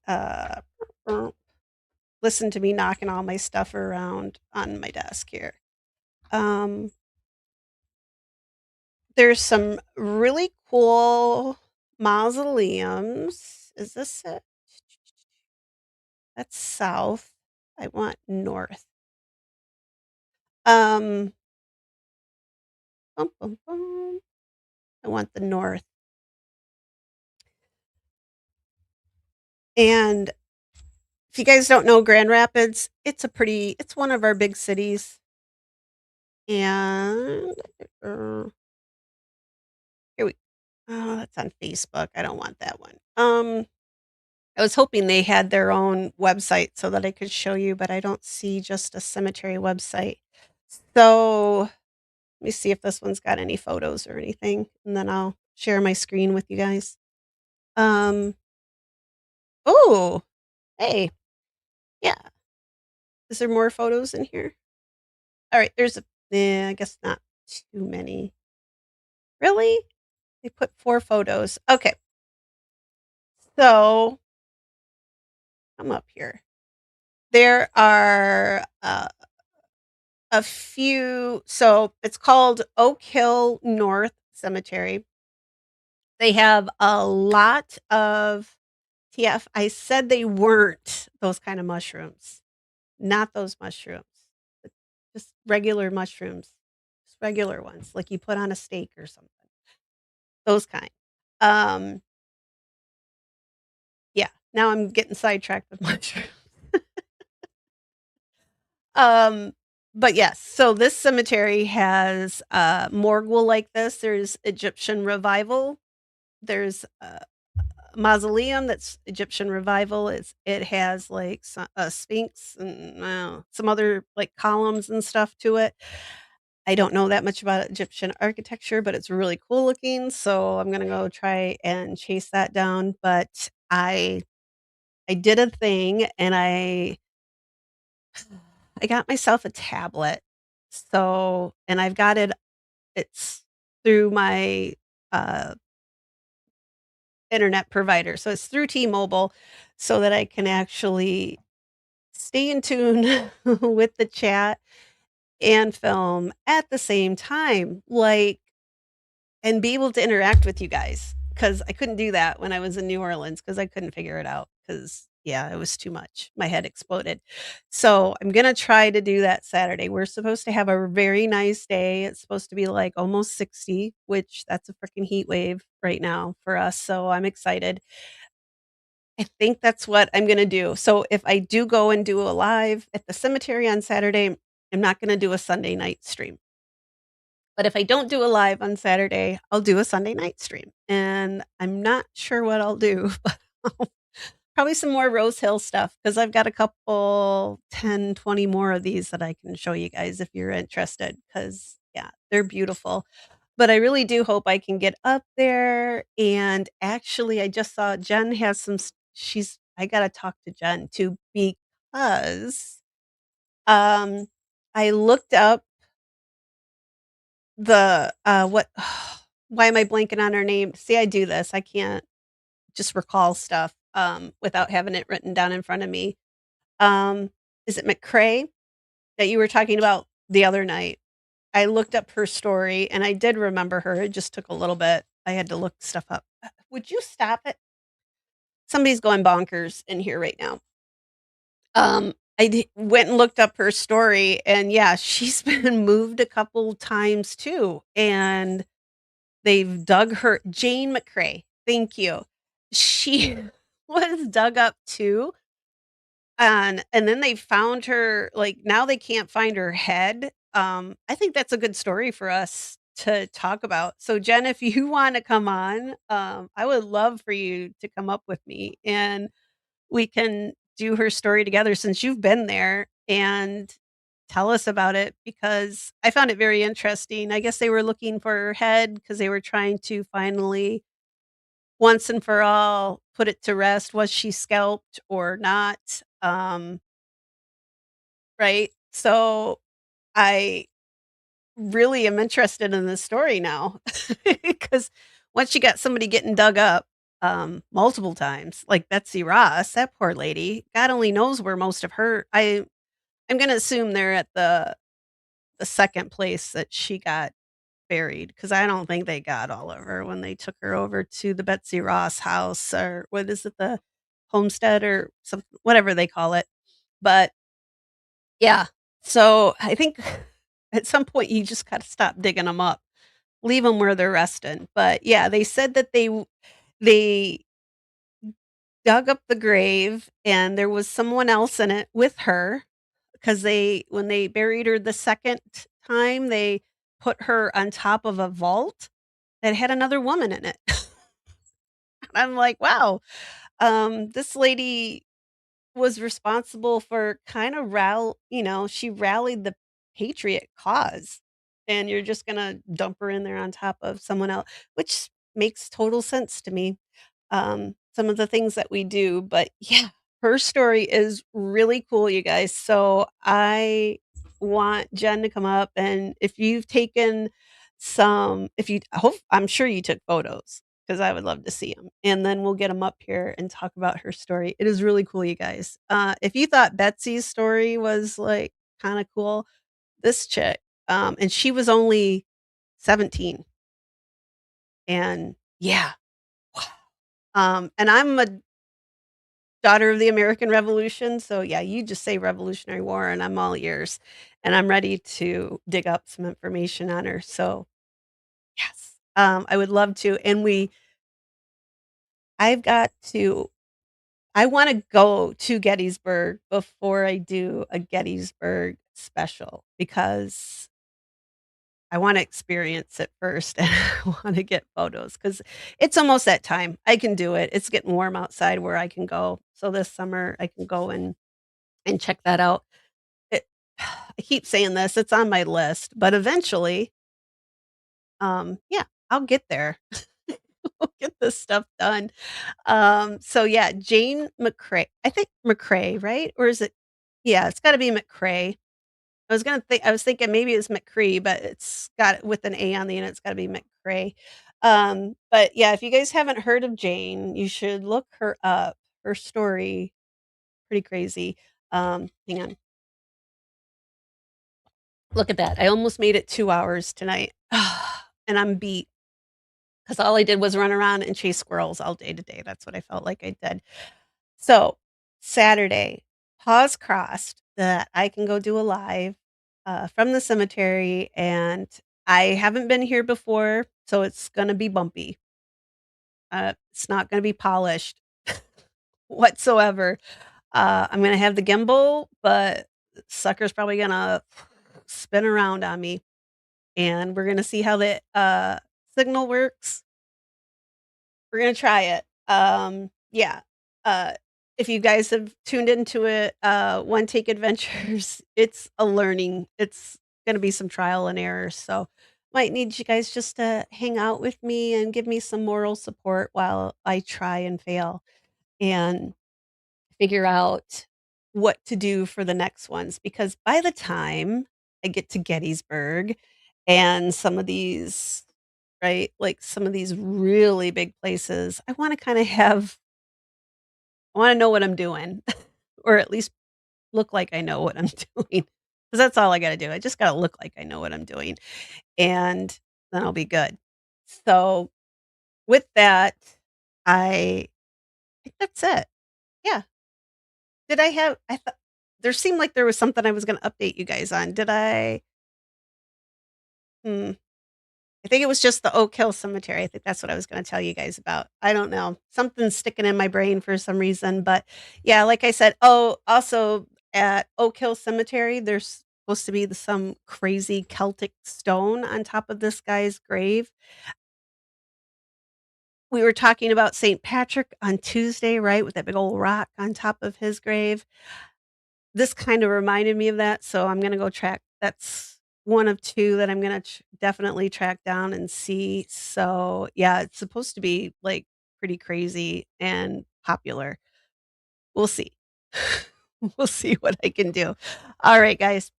listen to me knocking all my stuff around on my desk here. Um there's some really cool mausoleums. Is this it? That's south. I want north. Um, bum, bum, bum. I want the north. And if you guys don't know Grand Rapids, it's one of our big cities. And uh, here we oh, that's on Facebook. I don't want that one. I was hoping they had their own website so that I could show you, but I don't see just a cemetery website. So let me see if this one's got any photos or anything, and then I'll share my screen with you guys. Um, oh, hey, yeah. Is there more photos in here? All right, there's a I guess not too many. Really? They put 4 photos. Okay. So, come up here. There are a few so it's called Oak Hill North Cemetery. They have a lot of TF. I said they weren't those kind of mushrooms. Not those mushrooms. But just regular mushrooms. Just regular ones like you put on a steak or something. Those kind. Um, yeah, now I'm getting sidetracked with mushrooms. Um, but yes, so this cemetery has, morgue like this. There's Egyptian revival. There's a mausoleum that's Egyptian revival. It has, like, a sphinx and, some other, like, columns and stuff to it. I don't know that much about Egyptian architecture, but it's really cool looking, so I'm gonna go try and chase that down, but I did a thing and I got myself a tablet. So and I've got it's through my, uh, internet provider, so it's through T-Mobile so that I can actually stay in tune with the chat and film at the same time, like and be able to interact with you guys because I couldn't do that when I was in New Orleans because I couldn't figure it out because yeah, it was too much. My head exploded. So, I'm gonna try to do that Saturday. We're supposed to have a very nice day. It's supposed to be, like, almost 60, which that's a freaking heat wave right now for us, so I'm excited. I think that's what I'm gonna do. So, if I do go and do a live at the cemetery on Saturday, I'm not gonna do a Sunday night stream. But if I don't do a live on Saturday, I'll do a Sunday night stream, and I'm not sure what I'll do, but probably some more Rosehill stuff because 'cause I've got a couple 10, 20 more of these that I can show you guys if you're interested. Because yeah, they're beautiful. But I really do hope I can get up there, and actually, I just saw Jen has some s she's I gotta talk to Jen too because, um, I looked up what why am I blanking on her name? See, I do this. I can't just recall stuff, without having it written down in front of me. Um, is it McCrae that you were talking about the other night? I looked up her story and I did remember her. It just took a little bit. I had to look stuff up. Would you stop it? Somebody's going bonkers in here right now. Went and looked up her story and yeah, she's been moved a couple times too. And they've dug her Jane McCrae, thank you. She was dug up too, and then they found her like, now they can't find her head. I think that's a good story for us to talk about. So, Jen, if you wanna come on, I would love for you to come up with me, and we can do her story together since you've been there, and tell us about it because I found it very interesting. I guess they were looking for her head because they were trying to finally once and for all put it to rest. Was she scalped or not? Right? So, I really am interested in this story now because once you got somebody getting dug up, multiple times, like Betsy Ross, that poor lady, God only knows where most of her I'm gonna assume they're at the 2nd place that she got buried because I don't think they got all of her when they took her over to the Betsy Ross house, or what is it, the homestead or some whatever they call it. But, yeah, so I think at some point you just gotta stop digging them up. Leave them where they're resting. But, yeah, they said that they dug up the grave and there was someone else in it with her. 'Cause they when they buried her the 2nd time, they put her on top of a vault that had another woman in it. I'm like, "Wow, this lady was responsible for kinda she rallied the patriot cause, and you're just gonna dump her in there on top of someone else, which makes total sense to me, some of the things that we do, but yeah, her story is really cool, you guys, so I want Jen to come up, and if you've taken if you hope I'm sure you took photos, because I would love to see them, and then we'll get them up here and talk about her story. It is really cool, you guys. If you thought Betsy's story was, like, kinda cool, this chick, and she was only 17, and yeah. And I'm a daughter of the American Revolution, so yeah, you just say Revolutionary War and I'm all ears, and I'm ready to dig up some information on her, so yes, I would love to, and I've got to I wanna go to Gettysburg before I do a Gettysburg special because I wanna experience it first, and I wanna get photos because it's almost that time. I can do it. It's getting warm outside where I can go. So this summer, I can go and check that out. It I keep saying this, it's on my list, but eventually, yeah, I'll get there. I'll get this stuff done. So yeah, Jane McCrae. I think McCrae, right? Or is it yeah, it's gotta be McCrae. I was thinking maybe it's McCree, but it's got with an A on the end, it's gotta be McCrae. But yeah, if you guys haven't heard of Jane, you should look her up. Her story, pretty crazy. Hang on. Look at that. I almost made it 2 hours tonight, and I'm beat because all I did was run around and chase squirrels all day today. That's what I felt like I did. So, Saturday, paws crossed that I can go do a live, from the cemetery, and I haven't been here before, so it's gonna be bumpy. It's not gonna be polished whatsoever. I'm gonna have the gimbal, but sucker's probably gonna spin around on me, and we're gonna see how the, signal works. We're gonna try it. Yeah. Uh, if you guys have tuned into it, One Take Adventures, it's gonna be some trial and error, so might need you guys just to hang out with me and give me some moral support while I try and fail and figure out what to do for the next ones, because by the time I get to Gettysburg and some of these right? Like, some of these really big places, I wanna know what I'm doing, or at least look like I know what I'm doing, because that's all I gotta do. I just gotta look like I know what I'm doing, and then I'll be good. So, with that, I think that's it. Yeah. Did I have I thought there seemed like there was something I was gonna update you guys on. Did I? Hmm. I think it was just the Oak Hill Cemetery. I think that's what I was gonna tell you guys about. I don't know. Something's sticking in my brain for some reason, but yeah, like I said also at Oak Hill Cemetery, there's supposed to be some crazy Celtic stone on top of this guy's grave. We were talking about St. Patrick on Tuesday, right, with that big old rock on top of his grave. This kinda reminded me of that, so I'm gonna go track that's one of 2 that I'm gonna definitely track down and see. So, yeah, it's supposed to be, like, pretty crazy and popular. We'll see. We'll see what I can do. All right, guys.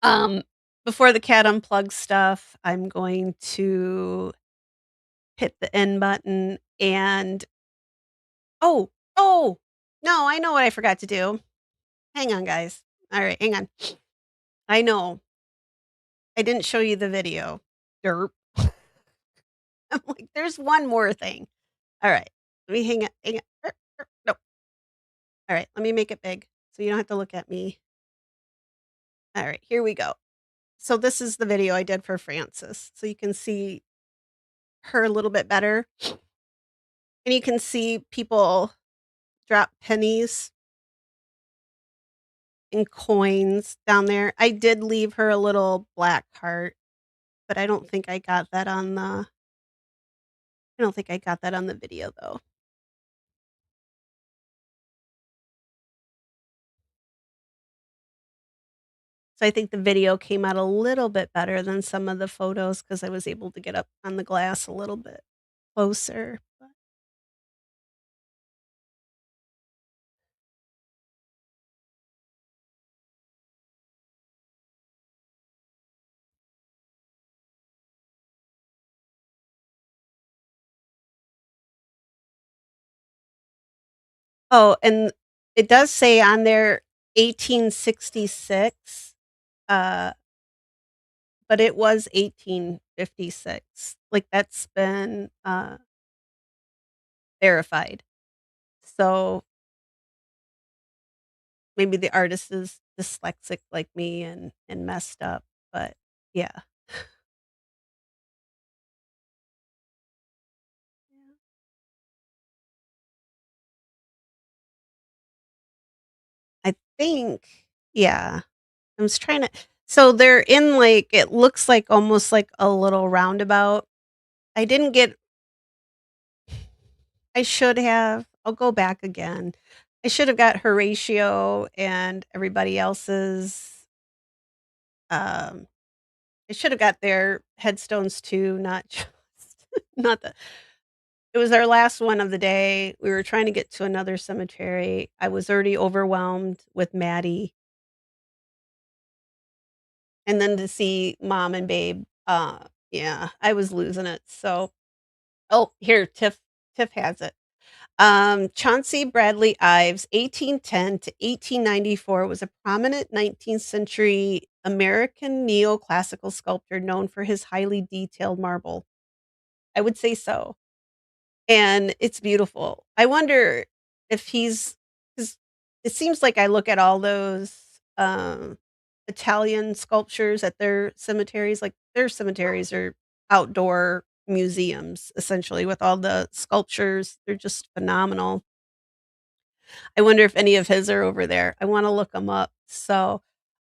Um, before the cat unplugs stuff, I'm going to hit the end button and oh, oh, no, I know what I forgot to do. Hang on, guys. All right, hang on. I know. I didn't show you the video. Derp. I'm like, there's one more thing. All right. Let me hang it. Hang it. No. All right. Let me make it big so you don't have to look at me. All right. Here we go. So this is the video I did for Frances. So you can see her a little bit better. And you can see people drop pennies and coins down there. I did leave her a little black heart, but I don't think I got that on the video though. So I think the video came out a little bit better than some of the photos because I was able to get up on the glass a little bit closer. Oh, and it does say on there 1866, uh, but it was 1856. Like, that's been, verified. So, maybe the artist is dyslexic like me and messed up, but yeah. I think yeah. I was trying to so they're in, like it looks like almost like a little roundabout. I didn't get I should have. I'll go back again. I should have got Horatio and everybody else's, um I should have got their headstones too, not just not the it was our last one of the day. We were trying to get to another cemetery. I was already overwhelmed with Mattie, and then to see mom and babe, yeah, I was losing it. So oh, here, Tiff has it. Chauncey Bradley Ives, 1810 to 1894, was a prominent 19th century American neoclassical sculptor known for his highly detailed marble. I would say so. And it's beautiful. I wonder if he's because it seems like I look at all those Italian sculptures at their cemeteries, like their cemeteries are outdoor museums essentially with all the sculptures. They're just phenomenal. I wonder if any of his are over there. I wanna look them up. So,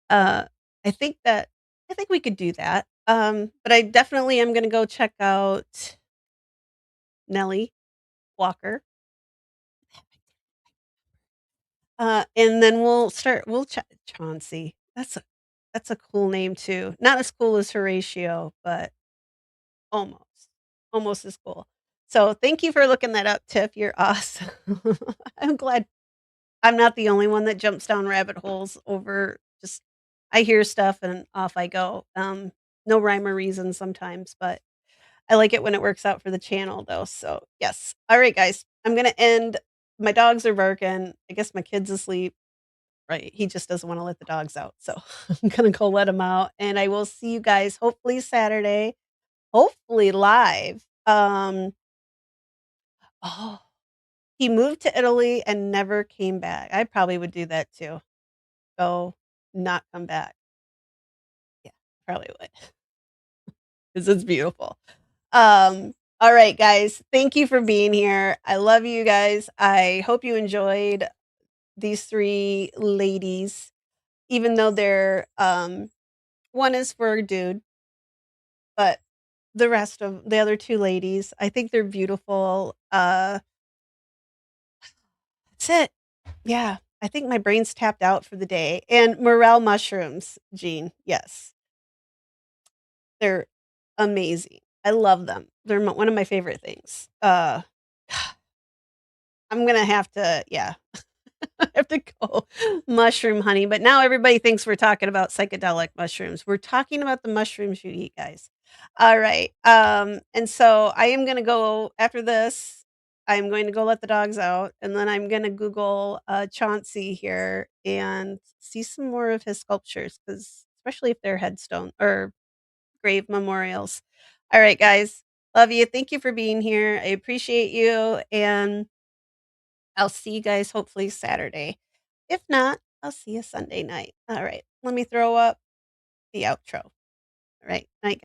uh, I think that I think we could do that. But I definitely am gonna go check out Nellie Walker, and then we'll chat Chauncey. That's a cool name too. Not as cool as Horatio, but almost. Almost as cool. So, thank you for looking that up, Tiff. You're awesome. I'm glad I'm not the only one that jumps down rabbit holes over just I hear stuff and off I go. No rhyme or reason sometimes, but I like it when it works out for the channel though. So, yes. All right, guys. I'm going to end. My dogs are barking. I guess my kid's asleep. Right. He just doesn't want to let the dogs out. So, I'm going to go let him out and I will see you guys hopefully Saturday, hopefully live. Oh, he moved to Italy and never came back. I probably would do that too. Go, not come back. Yeah, probably would, 'cause it's beautiful. All right, guys, thank you for being here. I love you guys. I hope you enjoyed these 3 ladies, even though they're, one is for a dude, but the rest of the other 2 ladies, I think they're beautiful. That's it. Yeah, I think my brain's tapped out for the day, and morel mushrooms, Jean, yes. They're amazing. I love them. They're one of my favorite things. I'm gonna have to, yeah, I have to go mushroom honey, but now everybody thinks we're talking about psychedelic mushrooms. We're talking about the mushrooms you eat, guys. All right. And so I am gonna go after this. I'm going to go let the dogs out, and then I'm gonna Google Chauncey here and see some more of his sculptures, because especially if they're headstone or grave memorials. All right, guys. Love you. Thank you for being here. I appreciate you. And I'll see you guys hopefully Saturday. If not, I'll see you Sunday night. All right. Let me throw up the outro. All right. Night.